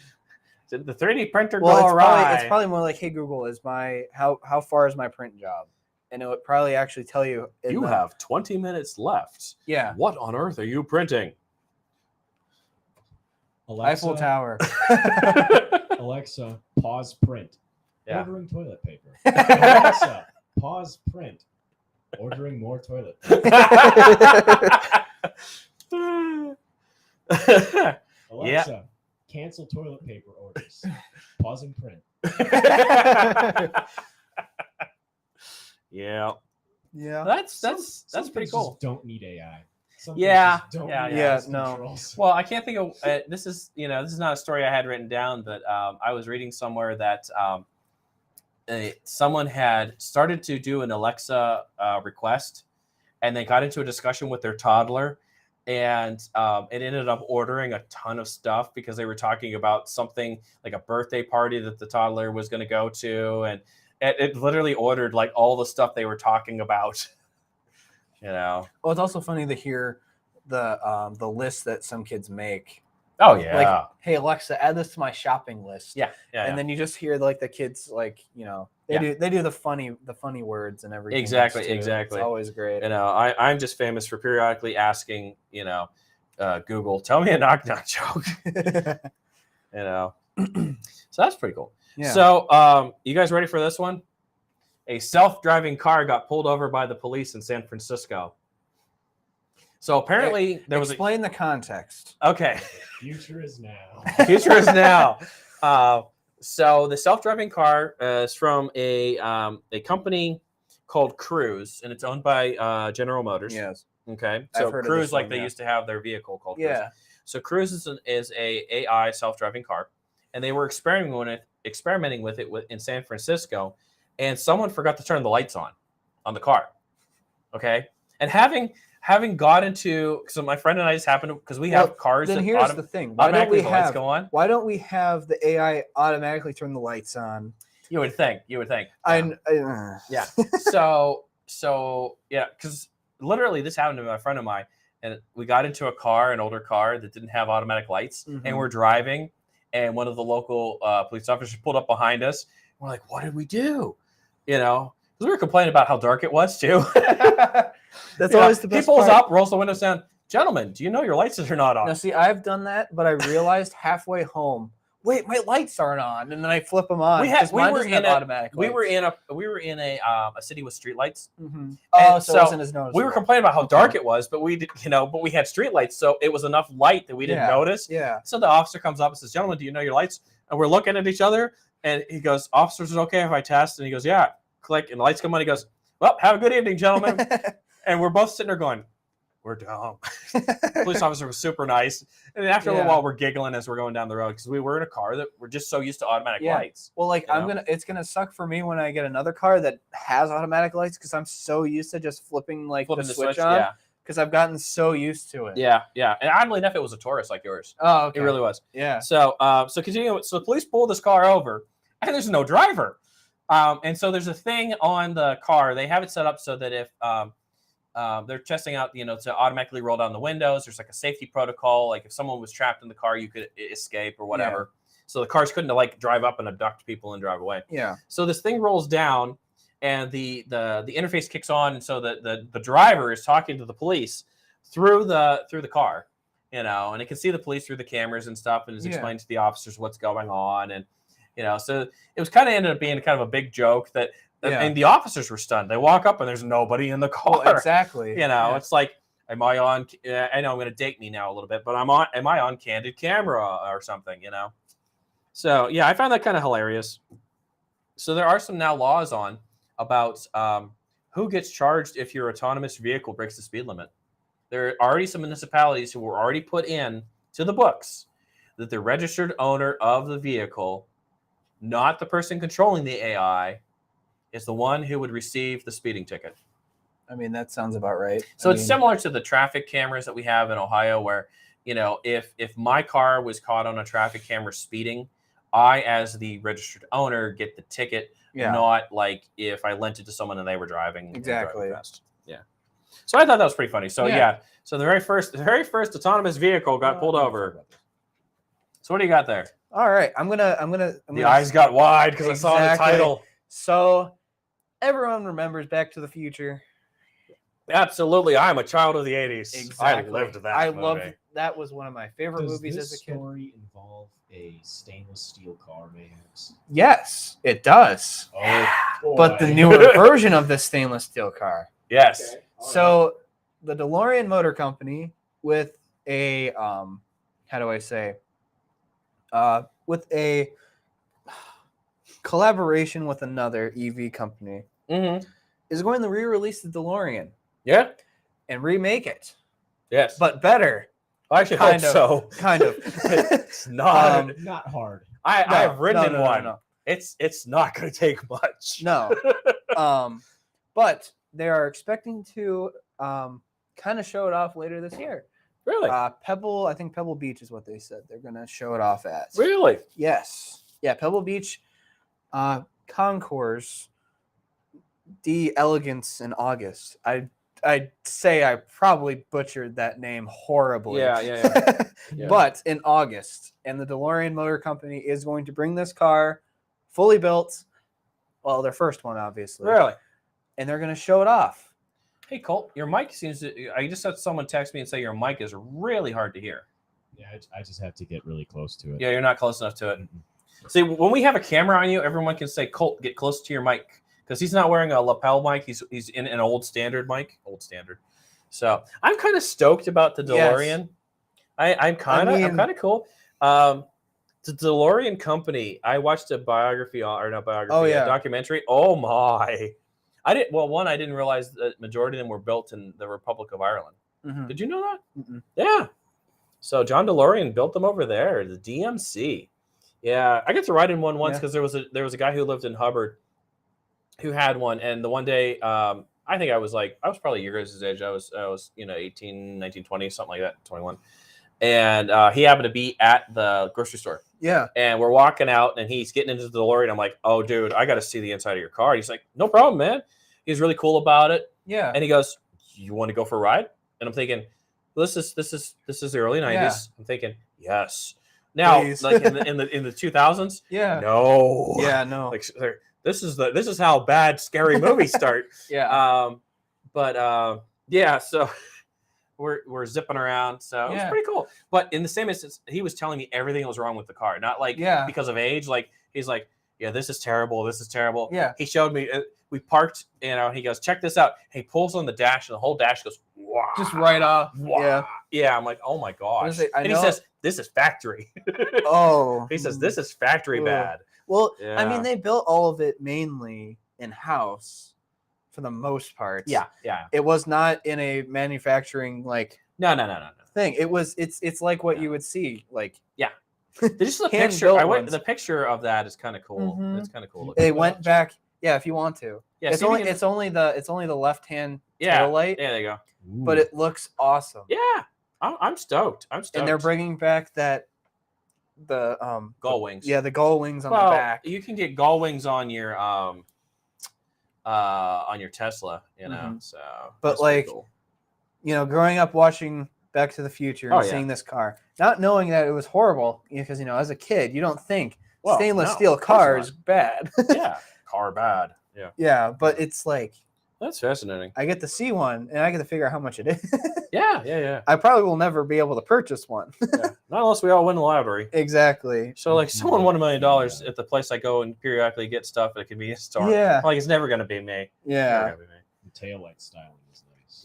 Did the 3D printer Well, go awry? it's probably more like, hey Google, how far is my print job? And it would probably actually tell you. You have 20 minutes left. Yeah. What on earth are you printing? Eiffel Tower. Alexa, pause print. Yeah. Ordering toilet paper. Alexa, pause print. Ordering more toilet paper. Alexa, cancel toilet paper orders. Pausing print. Yeah. Yeah. That's Some pretty things cool. just don't need AI. Some Yeah, things just don't yeah, need yeah, those no. controls. Well, I can't think of this is not a story I had written down, but I was reading somewhere that someone had started to do an Alexa request, and they got into a discussion with their toddler, and it ended up ordering a ton of stuff because they were talking about something like a birthday party that the toddler was going to go to, and It literally ordered like all the stuff they were talking about. Well, it's also funny to hear the list that some kids make. Oh yeah. Like, hey Alexa, add this to my shopping list. Yeah. And then you just hear like the kids like, they do the funny words and everything. Exactly. It's always great. I'm just famous for periodically asking, Google, tell me a knock-knock joke. So that's pretty cool. Yeah. So you guys ready for this one? A self-driving car got pulled over by the police in San Francisco. So apparently there was explain the context. Okay. Future is now. Future is now. So the self-driving car is from a company called Cruise, and it's owned by General Motors. Yes. Okay. I've So heard of Cruise, this like one, they yeah. used to have their vehicle called Cruise. Yeah. So Cruise is a AI self-driving car, and they were experimenting with it in San Francisco, and someone forgot to turn the lights on the car. Okay. And having got into, so my friend and I just happened to, because we have cars Then that here's the thing. Why don't we the lights have go on? Why don't we have the AI automatically turn the lights on? You would think. Yeah. So yeah, because literally this happened to my friend of mine, and we got into an older car that didn't have automatic lights, and we're driving, and one of the local police officers pulled up behind us. We're like, what did we do? Because we were complaining about how dark it was too. That's always the He best pulls part. up, rolls the windows down. Gentlemen, do you know your lights are not on? Now, see, I've done that, but I realized halfway home, wait, my lights aren't on, and then I flip them on. We were in automatic. We were in a city with streetlights. Oh, And so it wasn't as noticeable. We were complaining about how dark it was, but we had streetlights, so it was enough light that we didn't notice. Yeah. So the officer comes up and says, "Gentlemen, do you know your lights?" And we're looking at each other, and he goes, "Officers, is it okay if I test?" And he goes, "Yeah." Click, and the lights come on. He goes, "Well, have a good evening, gentlemen." And we're both sitting there going, "We're dumb." Police officer was super nice. And then after a little while, we're giggling as we're going down the road because we were in a car that we're just so used to automatic lights. Well, like it's gonna suck for me when I get another car that has automatic lights because I'm so used to just flipping the switch on. Yeah. Because I've gotten so used to it. Yeah. And oddly enough, it was a Taurus like yours. Oh, okay. It really was. Yeah. So continuing. So the police pull this car over, and there's no driver. And so there's a thing on the car. They have it set up so that if they're testing out, to automatically roll down the windows. There's like a safety protocol. Like if someone was trapped in the car, you could escape or whatever. Yeah. So the cars couldn't drive up and abduct people and drive away. Yeah. So this thing rolls down, and the interface kicks on, and so the driver is talking to the police through the car, and it can see the police through the cameras and stuff, and is explaining to the officers what's going on, and so it was kind of ended up being kind of a big joke that. And the officers were stunned. They walk up and there's nobody in the car. Well, exactly. It's like, am I on? I know I'm going to date me now a little bit, but am I on candid camera or something? So yeah, I found that kind of hilarious. So there are some now laws on about who gets charged if your autonomous vehicle breaks the speed limit. There are already some municipalities who were already put in to the books that the registered owner of the vehicle, not the person controlling the AI, is the one who would receive the speeding ticket. I mean, that sounds about right. So it's similar to the traffic cameras that we have in Ohio where, if my car was caught on a traffic camera speeding, I, as the registered owner, get the ticket, not like if I lent it to someone and they were driving. Exactly. Fast. Yeah. So I thought that was pretty funny. So so the very first autonomous vehicle got pulled over. So what do you got there? All right, I'm gonna. The eyes got wide because I saw the title. So everyone remembers Back to the Future. Absolutely. I'm a child of the 80s. Exactly. I lived that. I loved that. Was one of my favorite movies as a kid. Does this story involve a stainless steel car, mayhaps? Yes, it does. Oh, boy. But the newer version of the stainless steel car. Yes. Okay. So the DeLorean Motor Company with a how do I say? With a collaboration with another EV company is going to re-release the DeLorean. Yeah. And remake it. Yes. But better. I actually hope so. Kind of. It's not. Not hard. I have ridden in one. No. It's not going to take much. No. But they are expecting to kind of show it off later this year. Really? I think Pebble Beach is what they said they're going to show it off at. Really? Yes. Yeah, Pebble Beach. Concours d'Elegance in August. I'd say I probably butchered that name horribly. Yeah. But in August, and the DeLorean Motor Company is going to bring this car fully built. Well, their first one, obviously. Really? And they're going to show it off. Hey, Colt, your mic seems to... I just had someone text me and say your mic is really hard to hear. Yeah, I just have to get really close to it. Yeah, you're not close enough to it. See, when we have a camera on you, everyone can say, Colt, get close to your mic. Because he's not wearing a lapel mic. He's in an old standard mic. Old standard. So I'm kind of stoked about the DeLorean. Yes. I'm kind of cool. The DeLorean company, I watched a biography, or not biography, a documentary. Oh my. I didn't realize that majority of them were built in the Republic of Ireland. Mm-hmm. Did you know that? Mm-mm. Yeah. So John DeLorean built them over there, the DMC. Yeah, I got to ride in one once because there was a guy who lived in Hubbard who had one, and the one day I think I was probably your guys' age. I was 18, 19, 20, something like that, 21. And he happened to be at the grocery store. Yeah. And we're walking out, and he's getting into the DeLorean. I'm like, "Oh, dude, I got to see the inside of your car." And he's like, "No problem, man." He's really cool about it. Yeah. And he goes, "You want to go for a ride?" And I'm thinking, well, this is the early 90s. Yeah. I'm thinking, yes. Now, like in the 2000s, yeah. No. Yeah, no. Like this is how bad scary movies start. Yeah. Yeah, so we're zipping around, so it was pretty cool. But in the same instance, he was telling me everything that was wrong with the car, not like because of age. Like he's like, yeah, this is terrible. This is terrible. Yeah. He showed me. We parked, he goes, check this out. He pulls on the dash, and the whole dash goes, wow. Just right off. Wow. Yeah. Yeah. I'm like, oh my gosh. And he says, this is factory. Oh. He says, this is factory bad. Well, yeah. I mean, they built all of it mainly in-house for the most part. Yeah. Yeah. It was not in a manufacturing no thing. It's like what you would see. Just the picture. The picture of that is kind of cool. Mm-hmm. It's kind of cool. They went back. Yeah, if you want to. Yeah, it's only the left-hand tail light. Yeah, there you go. But it looks awesome. Yeah, I'm stoked. And they're bringing back the gull wings. Yeah, the gull wings on the back. You can get gull wings on your Tesla, you know. Mm-hmm. So, but cool. Growing up watching Back to the Future and seeing this car, not knowing that it was horrible, because as a kid you don't think stainless steel car is bad. Yeah. Car bad. Yeah. Yeah, but it's that's fascinating. I get to see one and I get to figure out how much it is. Yeah. I probably will never be able to purchase one. Yeah. Not unless we all win the lottery. Exactly. So someone won $1 million at the place I go and periodically get stuff at a convenience store. Yeah. It's never gonna be me. Yeah. The taillight styling is nice.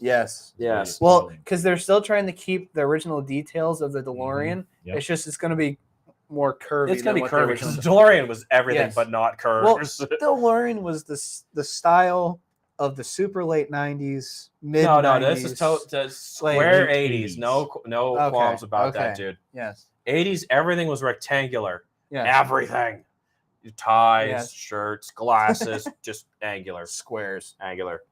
Yes. Well, because they're still trying to keep the original details of the DeLorean. Mm-hmm. Yep. It's going to be more curvy. It's going to be curvy. The DeLorean was everything but not curved. Well, the DeLorean was the style of the super late 90s, mid 90s. No, this is square 80s. No qualms about that, dude. Yes. 80s, everything was rectangular. Yeah. Everything. Ties, shirts, glasses, just angular. Squares. Angular.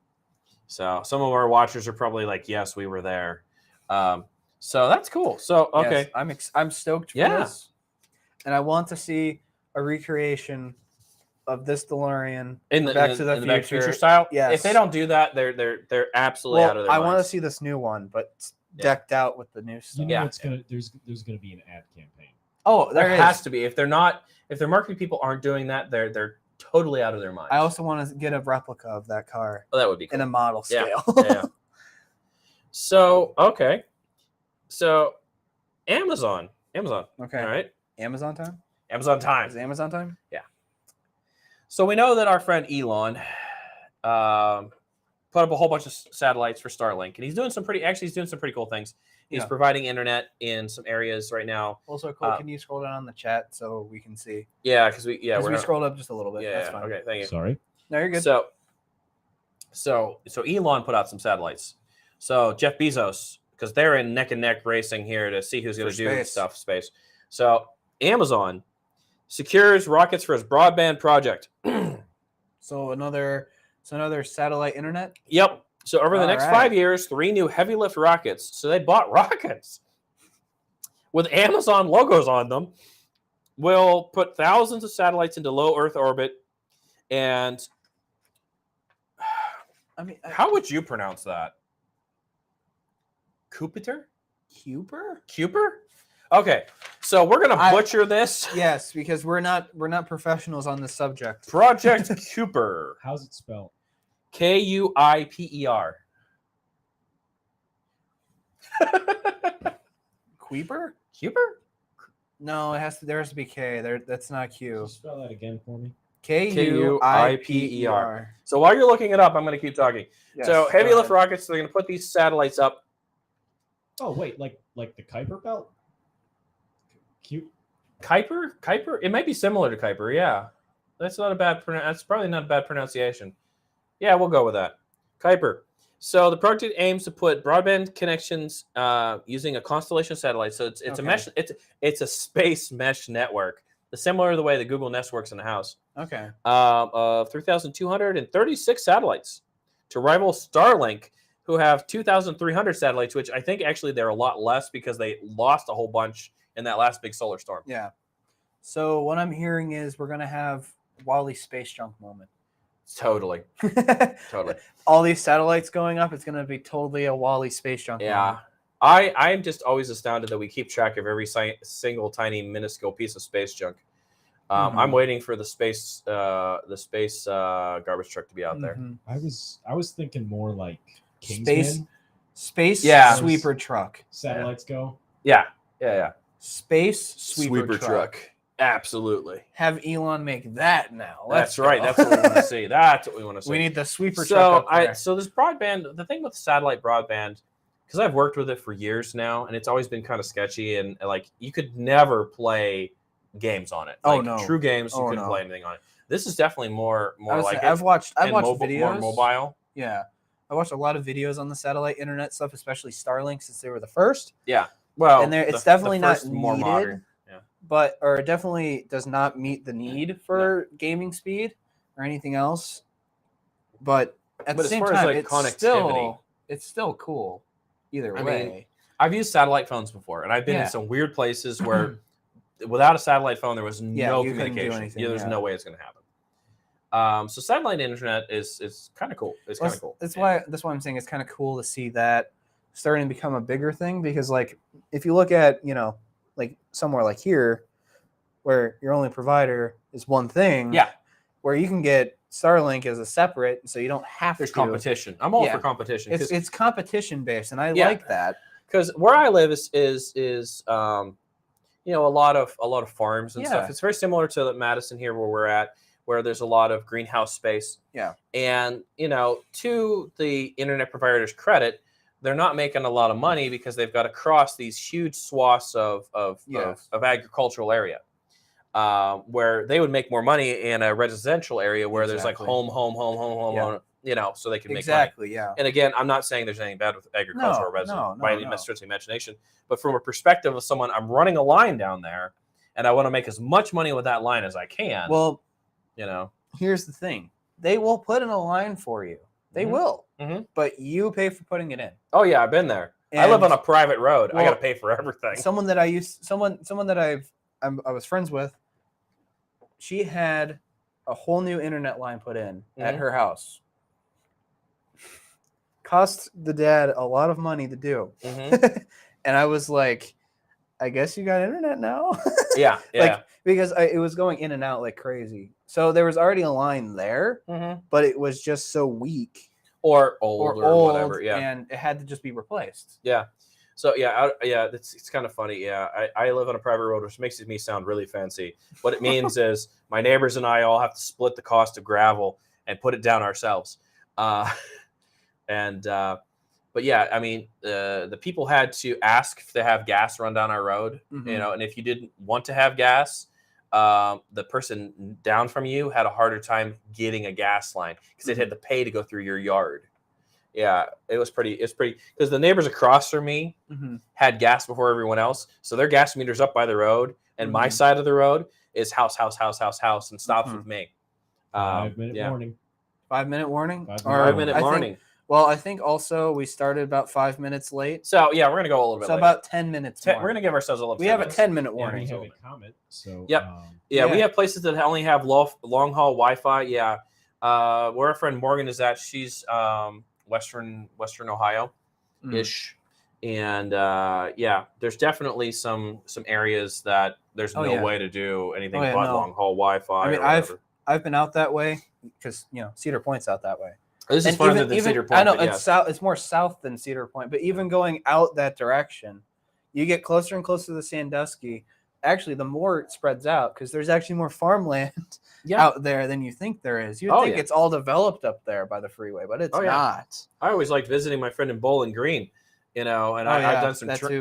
So some of our watchers are probably like, yes, we were there. So that's cool. So, okay. Yes, I'm stoked for this. And I want to see a recreation of this DeLorean in the Back to the Future style. Yes. If they don't do that, they're absolutely out of their minds. I want to see this new one, but decked out with the new stuff. There's gonna be an ad campaign. Oh, there has to be. If their marketing people aren't doing that, they're totally out of their minds. I also want to get a replica of that car. Oh, that would be cool. In a model scale. Yeah. So, okay. So, Amazon. Okay. All right. Amazon time? Amazon time. Is it Amazon time? Yeah. So we know that our friend Elon put up a whole bunch of satellites for Starlink, and he's doing some pretty cool things. He's providing internet in some areas right now. Also, Cole, can you scroll down on the chat so we can see? Yeah, because we scrolled up just a little bit. Yeah, that's fine. Okay, thank you. Sorry. No, you're good. So Elon put out some satellites. So Jeff Bezos, because they're in neck and neck racing here to see who's going to do space. So Amazon secures rockets for his broadband project. So another satellite internet? Yep. So over the next 5 years, 3 new heavy lift rockets. So they bought rockets with Amazon logos on them. Will put thousands of satellites into low Earth orbit And I mean, how would you pronounce that? Cupiter? Cuper? Okay, so we're gonna I- butcher this. Yes, because we're not professionals on this subject. Project Kuiper. How's it spelled? Kuiper. Queeper? Kuiper? No, there has to be K. That's not Can Q. you spell that again for me? Kuiper. So while you're looking it up, I'm gonna keep talking. Yes, So go heavy lift ahead. rockets, they're gonna put these satellites up. Oh wait, like the Kuiper belt. Cute. Kuiper? It might be similar to Kuiper, yeah. That's not a bad that's probably not a bad pronunciation. Yeah, we'll go with that. Kuiper. So the project aims to put broadband connections using a constellation satellite. So it's a Okay. mesh. It's a space mesh network, similar to the way the Google Nest works in the house. Okay. Of 3,236 satellites to rival Starlink, who have 2,300 satellites, which I think actually they're a lot less because they lost a whole bunch in that last big solar storm. Yeah. So what I'm hearing is we're gonna have Wally space junk moment. Totally. Totally. All these satellites going up, it's gonna be totally a Wally space junk Yeah. moment. I'm just always astounded that we keep track of every single tiny minuscule piece of space junk. I'm waiting for the space garbage truck to be out there. Mhm. I was thinking more like Kingsman. Space Yeah. sweeper truck. Satellites go. Yeah. Space sweeper truck. Absolutely. Have Elon make that now. That's Let's right. go. That's what we want to see. That's what we want to see. We need the sweeper so truck up there. so this broadband, the thing with satellite broadband, because I've worked with it for years now, and it's always been kind of sketchy, and like you could never play games on it. Oh, Like, no. true games, you Oh, couldn't no. play anything on it. This is definitely more like I've it. watched and videos. more mobile. Yeah. I watched a lot of videos on the satellite internet stuff, especially Starlink, since they were the first. Well, And it's definitely not more needed. modern. Yeah. Or it definitely does not meet the need for gaming speed or anything else. But at But the as same far as, time, like, connectivity- it's still cool. Either I way. mean, I've used satellite phones before, and I've been Yeah. in some weird places where without a satellite phone, there was no you couldn't do communication. anything, There's yeah. no way it's going to happen. So satellite internet is kind of cool. It's kind of cool. That's why I'm saying it's kind of cool to see that starting to become a bigger thing, because like if you look at, like somewhere like here where your only provider is one thing, Yeah. where you can get Starlink as a separate, so you don't have There's to. competition. I'm all Yeah. for competition It's competition based, and I Yeah. like that. because where I live is a lot of farms and Yeah. stuff. It's very similar to Madison here where we're at, where there's a lot of greenhouse space. Yeah. And to the internet provider's credit, they're not making a lot of money because they've got to cross these huge swaths of agricultural area, where they would make more money in a residential area where there's like Exactly. home, Yeah. so they can make money. Exactly. Yeah. And again, I'm not saying there's anything bad with agriculture or residential no, by any no. stretch of the imagination, but from a perspective of someone, I'm running a line down there, and I want to make as much money with that line as I can. Well, you here's the thing: they will put in a line for you. They Mhm. will, Mhm. but you pay for putting it in. Oh yeah, I've been there. I live on And a private road. I well, got to pay for everything. someone that I was friends with, she had a whole new internet line put in at Mhm. her house. Cost the dad a lot of money to do. Mhm. And I was like, I guess you got internet now. Yeah, yeah. Because it was going in and out like crazy. So there was already a line there, Mhm. but it was just so weak Or old or whatever. Yeah. and it had to just be replaced. Yeah. So it's kind of funny. Yeah, I live on a private road, which makes me sound really fancy. What it means is my neighbors and I all have to split the cost of gravel and put it down ourselves. But yeah, I mean, the people had to ask to have gas run down our road, Mhm. and if you didn't want to have gas, the person down from you had a harder time getting a gas line because they had to pay to go through your yard. Yeah, it's pretty because the neighbors across from me Mhm. had gas before everyone else, so their gas meter's up by the road, and my Mhm. side of the road is house, and stops Mhm. with me. 5-minute yeah. warning. 5-minute warning. 5-minute Or Five-minute I think warning. Well, I think also we started about 5 minutes late. So yeah, we're gonna go a little bit. So later. about 10 minutes more. We're gonna give ourselves a little. We have a 10 minutes. 10-minute Yeah, warning. we have a comment. So Yep. Yeah, we have places that only have long haul Wi-Fi. Yeah, where our friend Morgan is at, she's Western Ohio ish, and yeah, there's definitely some areas that there's no way to do anything but long haul Wi-Fi. I mean, I've been out that way because Cedar Point's out that way. This is farther than Cedar Point. I know it's south. It's more south than Cedar Point, but even going out that direction, you get closer and closer to Sandusky. Actually, the more it spreads out because there's actually more farmland out there than you think there is. You think it's all developed up there by the freeway, but it's not. I always liked visiting my friend in Bowling Green, and I've done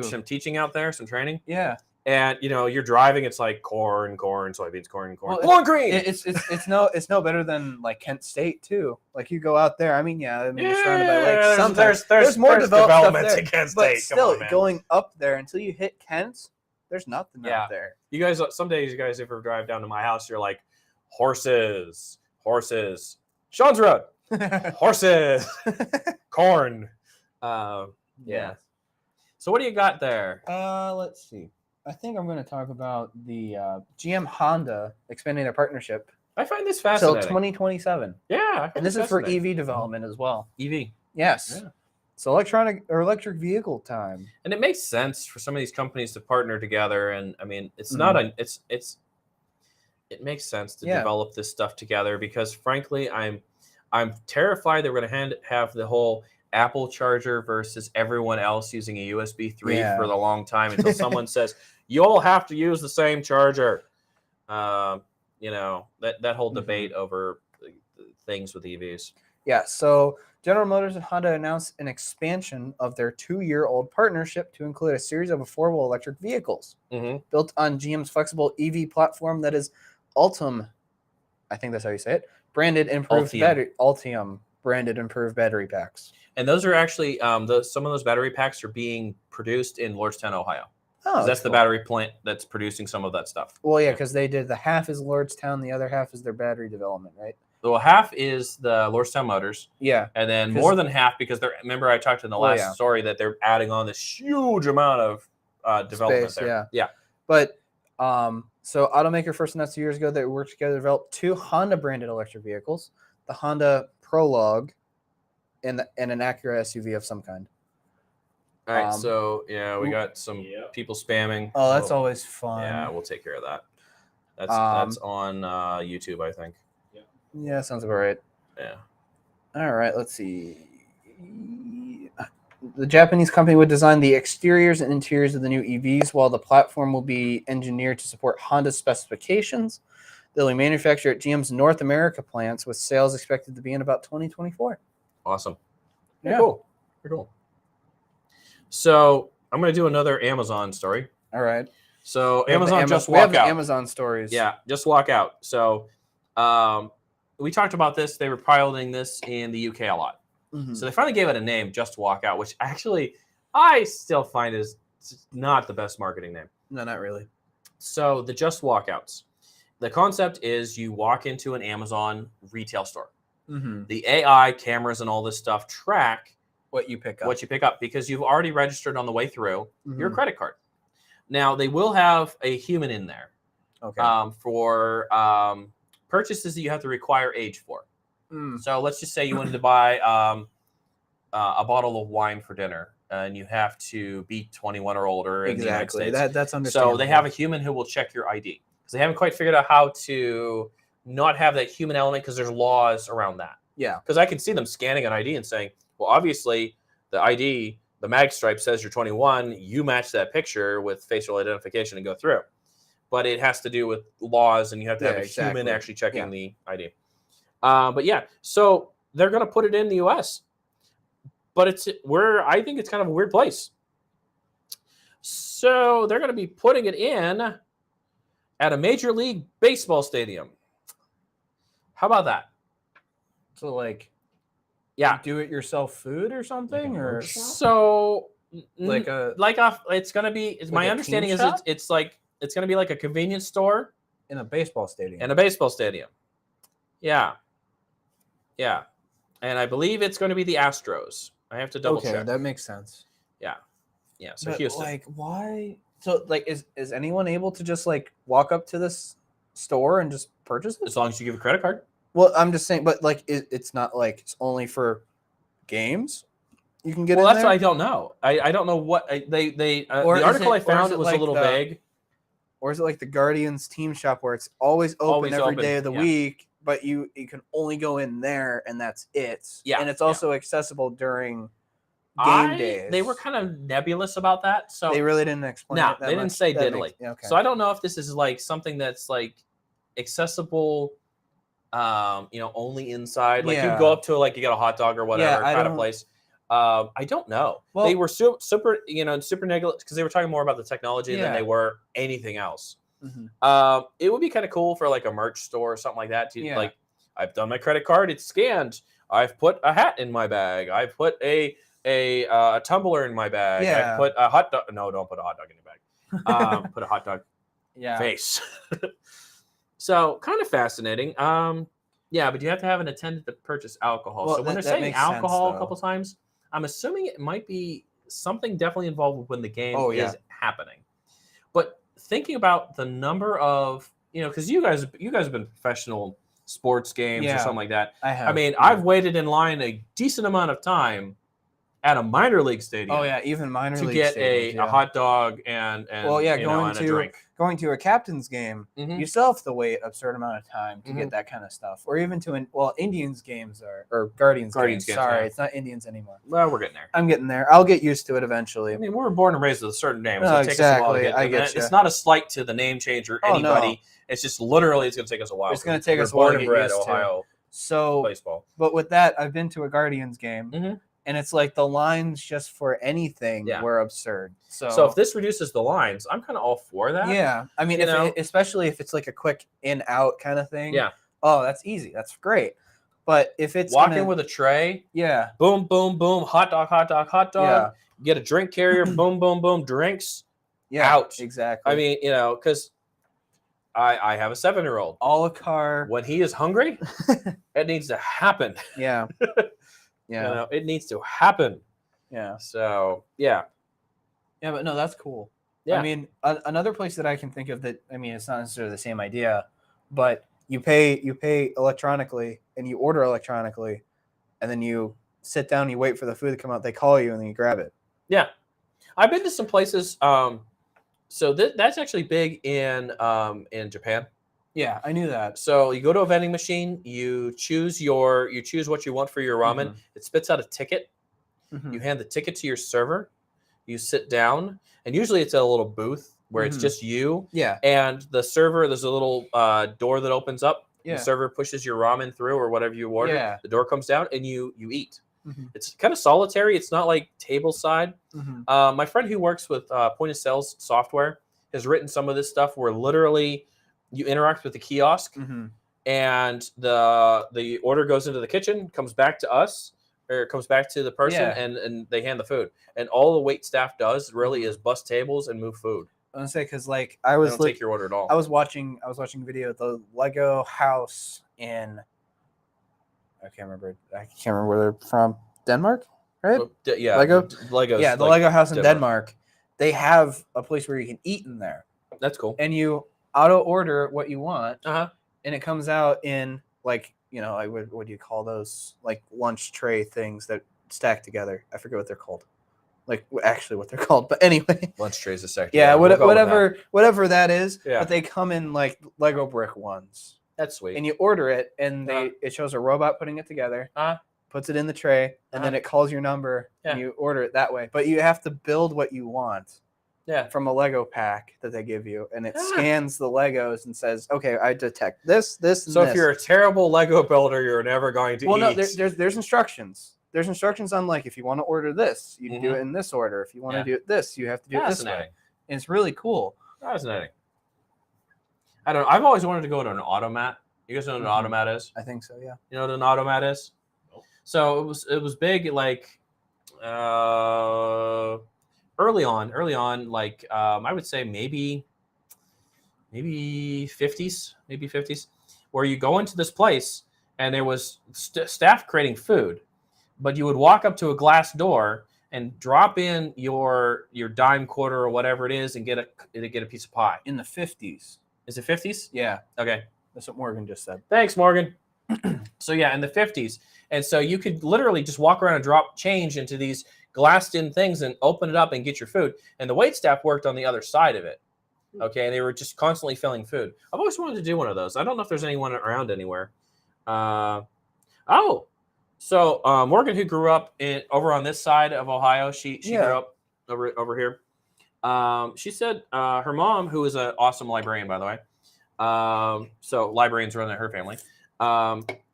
some teaching out there, some training. Yeah. And you're driving, it's like corn, soybeans, corn. Well, Bowling Green. It's no better than like Kent State too. Like you go out there. I mean, you're surrounded by lakes. Sometimes there's more developments in Kent State. But still, going up there until you hit Kent, there's nothing out there. You guys, some days you guys ever drive down to my house, you're like, horses. Sean's Road, horses, corn. Yeah. So what do you got there? Let's see. I think I'm going to talk about the GM Honda expanding their partnership. I find this fascinating. Till 2027. Yeah. And this is for EV development as well. EV. Yes. Yeah. So electric vehicle time. And it makes sense for some of these companies to partner together. And I mean, it's not it makes sense to develop this stuff together because frankly, I'm terrified that we're going to have the whole Apple charger versus everyone else using a USB 3 for the long time until someone says, you all have to use the same charger. That whole debate over things with EVs. Yeah. So General Motors and Honda announced an expansion of their 2-year-old partnership to include a series of affordable electric vehicles built on GM's flexible EV platform that is Ultium. I think that's how you say it. Branded improved battery. Ultium branded improved battery packs. And those are actually some of those battery packs are being produced in Lordstown, Ohio. Oh, that's the battery plant that's producing some of that stuff. Well, yeah, because they did the half is Lordstown, the other half is their battery development, right? Well, half is the Lordstown Motors. Yeah. And then more than half because remember I talked in the last story that they're adding on this huge amount of development space, there. Yeah. But so automaker first announced 2 years ago that it worked together to develop 2 Honda branded electric vehicles, the Honda Prologue and an Acura SUV of some kind. All right, so we got some people spamming. Oh, that's always fun. Yeah, we'll take care of that. That's on YouTube, I think. Yeah, sounds about right. Yeah. All right, let's see. The Japanese company would design the exteriors and interiors of the new EVs, while the platform will be engineered to support Honda specifications. They'll be manufactured at GM's North America plants, with sales expected to be in about 2024. Awesome. Yeah. Cool. Very cool. So I'm going to do another Amazon story. All right. So Amazon just walk out. Amazon stories. Yeah, just walk out. So we talked about this. They were piloting this in the UK a lot. Mm-hmm. So they finally gave it a name, Just Walk Out, which actually I still find is not the best marketing name. No, not really. So the Just Walkouts. The concept is you walk into an Amazon retail store. Mm-hmm. The AI cameras and all this stuff track what you pick up because you've already registered on the way through your credit card. Now they will have a human in there for purchases that you have to require age for. So let's just say you wanted to buy a bottle of wine for dinner and you have to be 21 or older in the United States. That's understandable. So they have a human who will check your ID because they haven't quite figured out how to not have that human element because there's laws around that. Yeah. Because I can see them scanning an ID and saying, well, obviously the ID, the mag stripe says you're 21. You match that picture with facial identification and go through. But it has to do with laws and you have to have a human actually checking the ID. But yeah, so they're going to put it in the US. But I think it's kind of a weird place. So they're going to be putting it in at a Major League Baseball stadium. How about that? So like, do-it-yourself food or something, or so it's gonna be. My understanding is it's gonna be like a convenience store in a baseball stadium. Yeah. and I believe it's going to be the Astros. I have to double Okay, check. that makes sense. Yeah, so But, Houston. like, why? So, like, is anyone able to just like walk up to this store and just purchase it? As long as you give a credit card. Well, I'm just saying, but like, it's not like it's only for games. You can get Well, in that's there? what I don't know. I don't know what the Or is article I it- or is found it was like a little the- vague. Or is it like the Guardians team shop where it's always open Always every open, day of the yeah. week, but you can only go in there and that's it. Yeah, And it's yeah. also accessible during game days. They were kind of nebulous about that. So They really didn't explain no, it that they didn't much. say That diddly. makes- okay. So I don't know if this is like something that's like accessible, only inside. Like you Yeah. go up to like you got a hot dog or whatever I kind of don't- place. I don't know. Well- They were super negligent because they were talking more about the technology than Yeah. they were anything else. Mhm. It would be kind of cool for like a merch store or something like that. To Yeah. like, I've done my credit card. It's scanned. I've put a hat in my bag. I've put a tumbler in my bag. Yeah. I put a hot dog. No, don't put a hot dog in your bag. Put a hot dog Yeah. face. So kind of fascinating. Yeah, but you have to have an attendant to purchase alcohol. Well, so when that they're saying makes sense, alcohol a though. couple times, I'm assuming it might be something definitely involved with when the game Oh, yeah. is happening. But thinking about the number of, because you guys have been professional sports games or Yeah. something like that. I have. I mean, yeah. I've waited in line a decent amount of time at a minor league stadium Oh yeah, even minor to league get stadiums, a hot dog and Well, yeah, and a drink. going to a captain's game, Mhm. you still have to wait a certain amount of time to Mhm. get that kind of stuff, or even to Indians games or Guardians Guardians games. games, Sorry, yeah. it's not Indians anymore. Well, we're getting there. I'm getting there. I'll get used to it eventually. I mean, we were born and raised with a certain name. So No, it takes us a while to exactly. get. I and get It's ya. not a slight to the name change or Oh, no. anybody. It's just literally it's going to take us a while. It's gonna 'cause take we're us a while born to and get bred used to. Ohio So, baseball. but with that, I've been to a Guardians game, Mhm. and it's like the lines just for anything Yeah. were absurd. So if this reduces the lines, I'm kind of all for that. yeah, I mean, you know? especially if it's like a quick in out kind of thing. Yeah. Oh, that's easy. That's great. But if it's Walk gonna- in with a tray. yeah, Boom, boom, boom. Hot dog, hot dog, hot dog. Yeah. Get a drink carrier. Boom, boom, boom. Drinks. yeah, Out. exactly. I mean, because I have a 7-year-old. a la carte. When he is hungry, it needs to happen. Yeah, yeah, It needs to happen. yeah, So yeah. yeah. But no, that's cool. Yeah. I mean, another place that I can think of that. I mean, it's not necessarily the same idea, but you pay electronically and you order electronically, and then you sit down, you wait for the food to come out. They call you and then you grab it. Yeah, I've been to some places. So that's actually big in Japan. Yeah, I knew that. So you go to a vending machine, you choose what you want for your ramen. It spits out a ticket. Mhm. You hand the ticket to your server. You sit down, and usually it's at a little booth where it's Mhm. just you Yeah, and the server. There's a little door that opens up. Yeah. The server pushes your ramen through or whatever you order. Yeah. The door comes down, and you eat. Mhm. It's kind of solitary. It's not like table side. Mhm. My friend who works with point of sales software has written some of this stuff where literally you interact with the kiosk Mhm. and the order goes into the kitchen, comes back to us, or it comes back to the person, Yeah. and they hand the food. And all the wait staff does really is bust tables and move food. I was gonna say because like I They was don't take your order at all. I was watching a video of the Lego house in I can't remember where they're from. Denmark, right? Yeah, Lego? Legos. Yeah, the like, Lego house in Denmark. Denmark. They have a place where you can eat in there, That's cool. and you auto order what you want, Uh-huh. and it comes out in like like what do you call those like lunch tray things that stack together? I forget what they're called. Like actually what they're called, but anyway. Lunch trays a second. Yeah, We'll go with that. whatever that is. Yeah. But they come in like Lego brick ones. That's sweet. And you order it, and Uh-huh. it shows a robot putting it together, Uh-huh. puts it in the tray, and then Uh-huh. it calls your number, and Yeah. you order it that way. But you have to build what you want Yeah. from a Lego pack that they give you, and it Ah. scans the Legos and says, "Okay, I detect this, and So this." if you're a terrible Lego builder, you're never going to well, no, eat. there's instructions. There's instructions on like if you want to order this, you do Mhm. it in this order. If you want to Yeah. do it this, you have to do it this way. Fascinating. And it's really cool. Fascinating. I don't know. I've always wanted to go to an automat. You guys know what an Mhm. automat is? I think so. Yeah. You know what an automat is? Nope. So it was big like early on, like I would say maybe 50s, where you go into this place and there was staff creating food, but you would walk up to a glass door and drop in your dime, quarter, or whatever it is, and get a piece of pie. In the 50s. Is it 50s? Yeah, Okay. that's what Morgan just said. Thanks, Morgan. So yeah, in the 50s. And so you could literally just walk around and drop change into these glassed-in things and open it up and get your food. And the waitstaff worked on the other side of it. Okay, and they were just constantly filling food. I've always wanted to do one of those. I don't know if there's anyone around anywhere. So Morgan, who grew up over on this side of Ohio, she grew up over here. She said her mom, who is an awesome librarian, by the way. So librarians run in her family.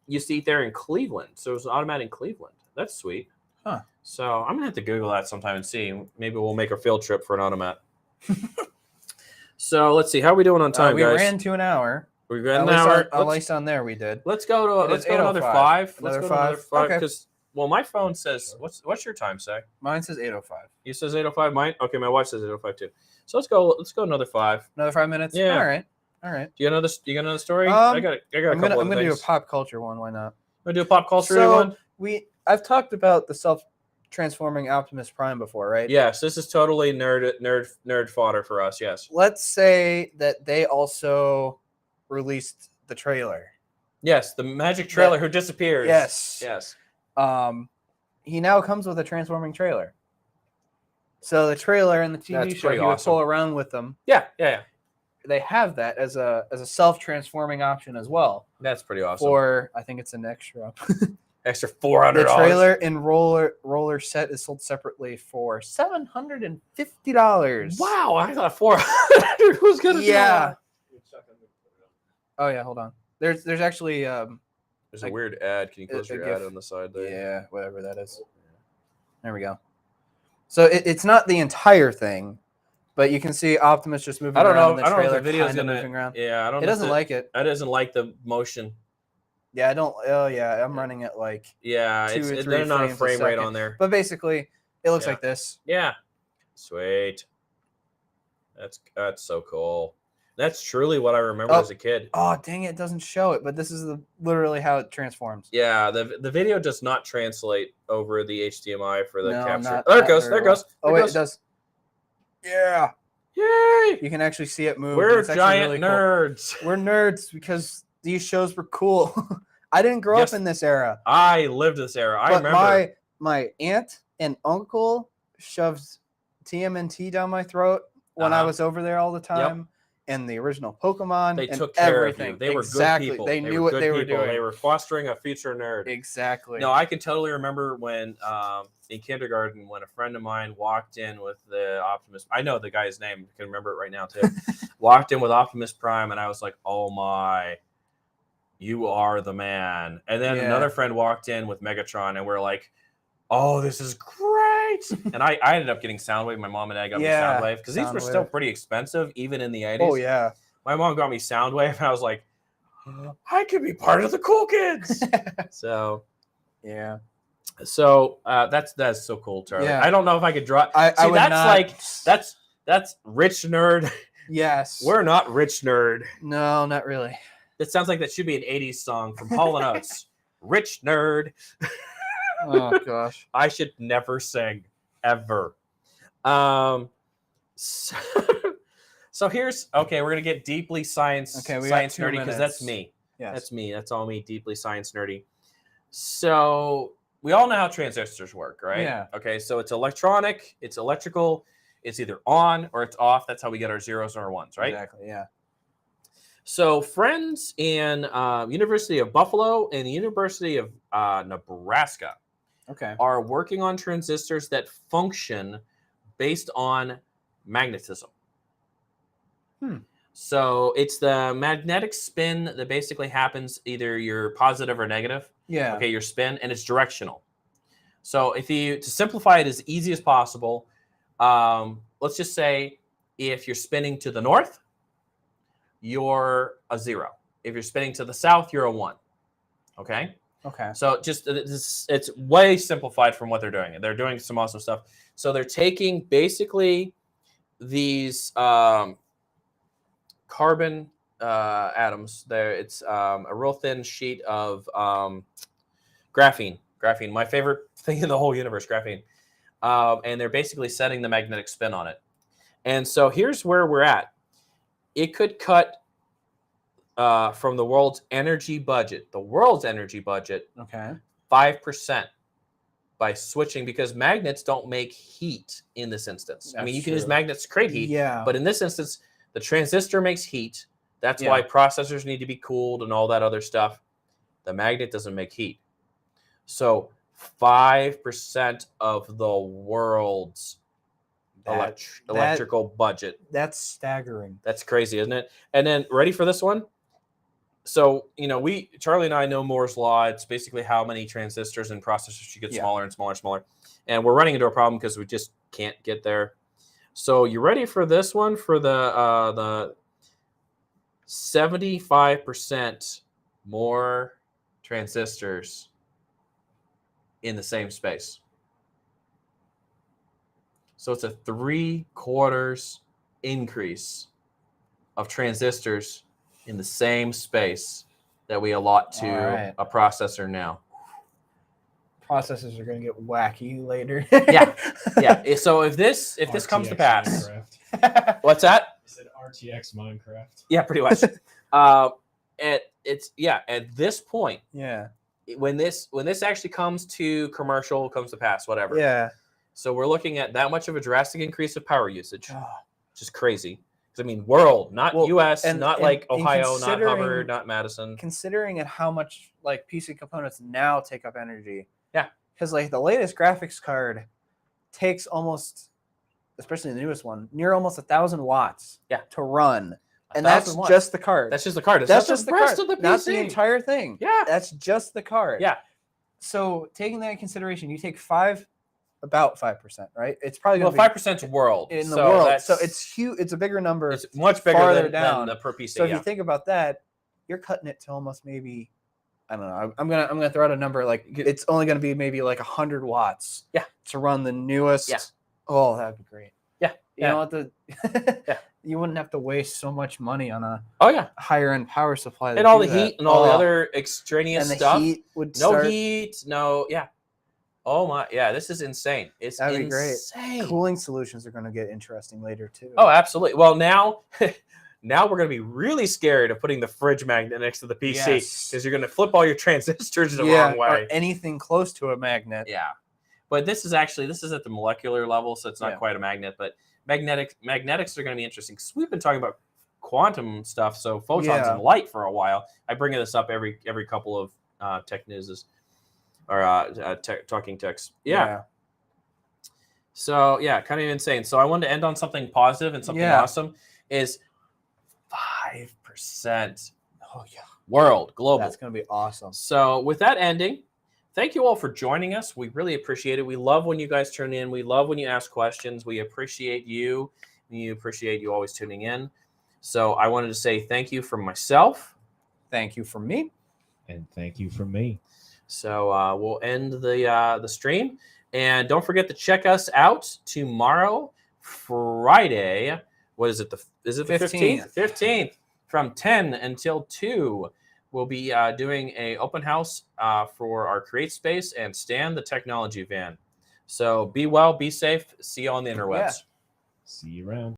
Used to eat there in Cleveland. So it was an automat in Cleveland. That's sweet. Huh. So I'm gonna have to Google that sometime and see. Maybe we'll make a field trip for an automat. So let's see. How are we doing on time, we guys? ran to an hour. We ran an hour. At least on there we did. Let's go to It is another 8:05. five. Another Let's go to another 5? five Okay. because my phone says what's your time say? Mine says 8:05. You says 8:05. Mine okay. My watch says 8:05 too. So let's go another 5. Another 5 minutes. Yeah. All right. All right. You got another story? Um, I got a I'm couple gonna of do a things. pop culture one. Why not? I'm gonna do a pop culture So one. I've talked about the self-transforming Optimus Prime before, right? Yes, this is totally nerd fodder for us. Yes. Let's say that they also released the trailer. Yes, the magic trailer who disappears. Yes. Yes. He now comes with a transforming trailer. So the trailer and the TV That's show, pretty he would awesome. pull around with them. Yeah. They have that as a self-transforming option as well. That's pretty awesome. For I think it's an extra. extra $400. The trailer and roller set is sold separately for $750. Wow, I thought 400 was gonna be. Yeah. Oh yeah, hold on. There's actually There's a weird ad. Can you close a your GIF. ad on the side there? yeah, whatever that is. There we go. So it's not the entire thing, but you can see Optimus just moving I don't around know. in I the don't know trailer, if the video's kinda gonna. moving around. Yeah, I don't. It know doesn't like it. It doesn't like the motion. Yeah, I don't. Oh yeah, I'm running it like. Yeah, 2 or 3 they're not a frames a frame rate second. on there. But basically, it looks Yeah. like this. Yeah, sweet. That's so cool. That's truly what I remember Oh. as a kid. Oh dang it doesn't show it, but this is literally how it transforms. Yeah, the video does not translate over the HDMI for the No, capture. not- There it not goes. very There it well. goes. Oh There wait, goes. it does. Yeah, Yay! you can actually see it move. We're It's actually giant really cool. nerds. We're nerds because these shows were cool. I didn't grow Yes. up in this era, I lived this era. I but remember. my aunt and uncle shoved TMNT down my throat when I Uh-huh. was over there all the time. And the original Pokemon, They and took care everything. of you. They were exactly. good people. They knew what good they were people. doing. They were fostering a future nerd. Exactly. No, I can totally remember when in kindergarten when a friend of mine walked in with the Optimus. I know the guy's name. I can remember it right now too. Walked in with Optimus Prime, and I was like, "Oh my, you are the man!" And then Yeah. another friend walked in with Megatron, and we're like, "Oh, this is great!" And I ended up getting Soundwave. My mom and dad got Yeah, me Soundwave because these were still Soundwave. pretty expensive even in the 80s. Oh yeah. My mom got me Soundwave, and I was like, I could be part of the cool kids. so Yeah. that's so cool, Charlie. Yeah. I don't know if I could draw. I See, would that's not- like that's rich nerd. Yes. We're not rich nerd. No, not really. That sounds like that should be an 80s song from Hall & Oates. Rich nerd. Oh gosh. I should never sing ever. So, so here's okay. We're gonna get deeply science Okay, we got science 2 nerdy because that's minutes. me. Yes. That's me. That's all me. Deeply science nerdy. So we all know how transistors work, right? Yeah. Okay. So it's electronic. It's electrical. It's either on or it's off. That's how we get our zeros and our ones, right? Exactly. Yeah. So friends in University of Buffalo and the University of Nebraska Okay. are working on transistors that function based on magnetism. So it's the magnetic spin that basically happens either you're positive or negative. Yeah. Okay, your spin, and it's directional. So to simplify it as easy as possible, let's just say if you're spinning to the north, you're a 0. If you're spinning to the south, you're a 1. Okay? Okay. So just it's way simplified from what they're doing. They're doing some awesome stuff. So they're taking basically these carbon atoms. There, it's a real thin sheet of graphene. Graphene, my favorite thing in the whole universe, graphene. And they're basically setting the magnetic spin on it. And so here's where we're at. It could cut from the world's energy budget, Okay. 5% by switching, because magnets don't make heat in this instance. I mean, That's you can use true. magnets to create heat, Yeah. but in this instance, the transistor makes heat. That's Yeah. why processors need to be cooled and all that other stuff. The magnet doesn't make heat. So 5% of the world's electrical budget. That's staggering. That's crazy, isn't it? And then, ready for this one? So, Charlie and I know Moore's Law. It's basically how many transistors and processors you get smaller and smaller and smaller. And we're running into a problem because we just can't get there. So, you ready for this one? For the 75% more transistors in the same space. So it's a 3/4 increase of transistors in the same space that we allot to Alright. a processor now. Processors are going to get wacky later. Yeah. So if this comes to RTX pass, Minecraft. what's that? I said RTX Minecraft. Yeah, pretty much. At this point, Yeah. when this actually comes to pass, whatever. Yeah. So we're looking at that much of a drastic increase of power usage, Oh, which is crazy. 'Cause, I mean, world, not Well, U.S., and- not and- like and Ohio, not considering- Hubbard, not Madison. considering at how much like PC components now take up energy. Yeah. Because like the latest graphics card takes almost, especially the newest one, near almost 1,000 watts. Yeah. To run, and 1,000 that's watts. just the card. That's just the card. It's That's not just the the rest card, of the PC. not the entire thing. Yeah. That's just the card. Yeah. So taking that in consideration, you take about 5%, right? It's probably Well, going to 5% world be in the so world. that's- So it's huge. It's a bigger number. it's much bigger farther than down. the per PC. So if yeah. you think about that, you're cutting it to almost maybe, I don't know. I'm gonna throw out a number like it's only gonna be maybe like 100 watts. Yeah. To run the newest. Yeah. Oh, that'd be great. Yeah. You know what Yeah. You wouldn't have to waste so much money on a Oh yeah, higher end power supply. and all the heat and all the other extraneous and the stuff. heat would No start. heat. No. Yeah. Oh my. Yeah. This is insane. It's That'd be great. insane. Cooling solutions are going to get interesting later too. Oh, absolutely. Well, now we're going to be really scared of putting the fridge magnet next to the PC Yes. because you're going to flip all your transistors the yeah, wrong way. or anything close to a magnet. Yeah. But this is at the molecular level, so it's not Yeah. quite a magnet. But magnetics are going to be interesting because we've been talking about quantum stuff, so photons Yeah. and light for a while. I bring this up every couple of tech newses or talking techs. Yeah. So yeah, kind of insane. So I wanted to end on something positive and something Yeah. awesome. Is 5% Oh yeah. world global. That's going to be awesome. So with that ending, thank you all for joining us. We really appreciate it. We love when you guys turn in. We love when you ask questions. We appreciate you. We appreciate you always tuning in. So I wanted to say thank you from myself. Thank you from me. And thank you from me. So we'll end the stream. And don't forget to check us out tomorrow, Friday. What is it? Is it the 15th? 15th from 10 until 2. We'll be doing a open house for our Create Space and Stan the Technology Van. So be well, be safe. See you on the interwebs. Yeah. See you around.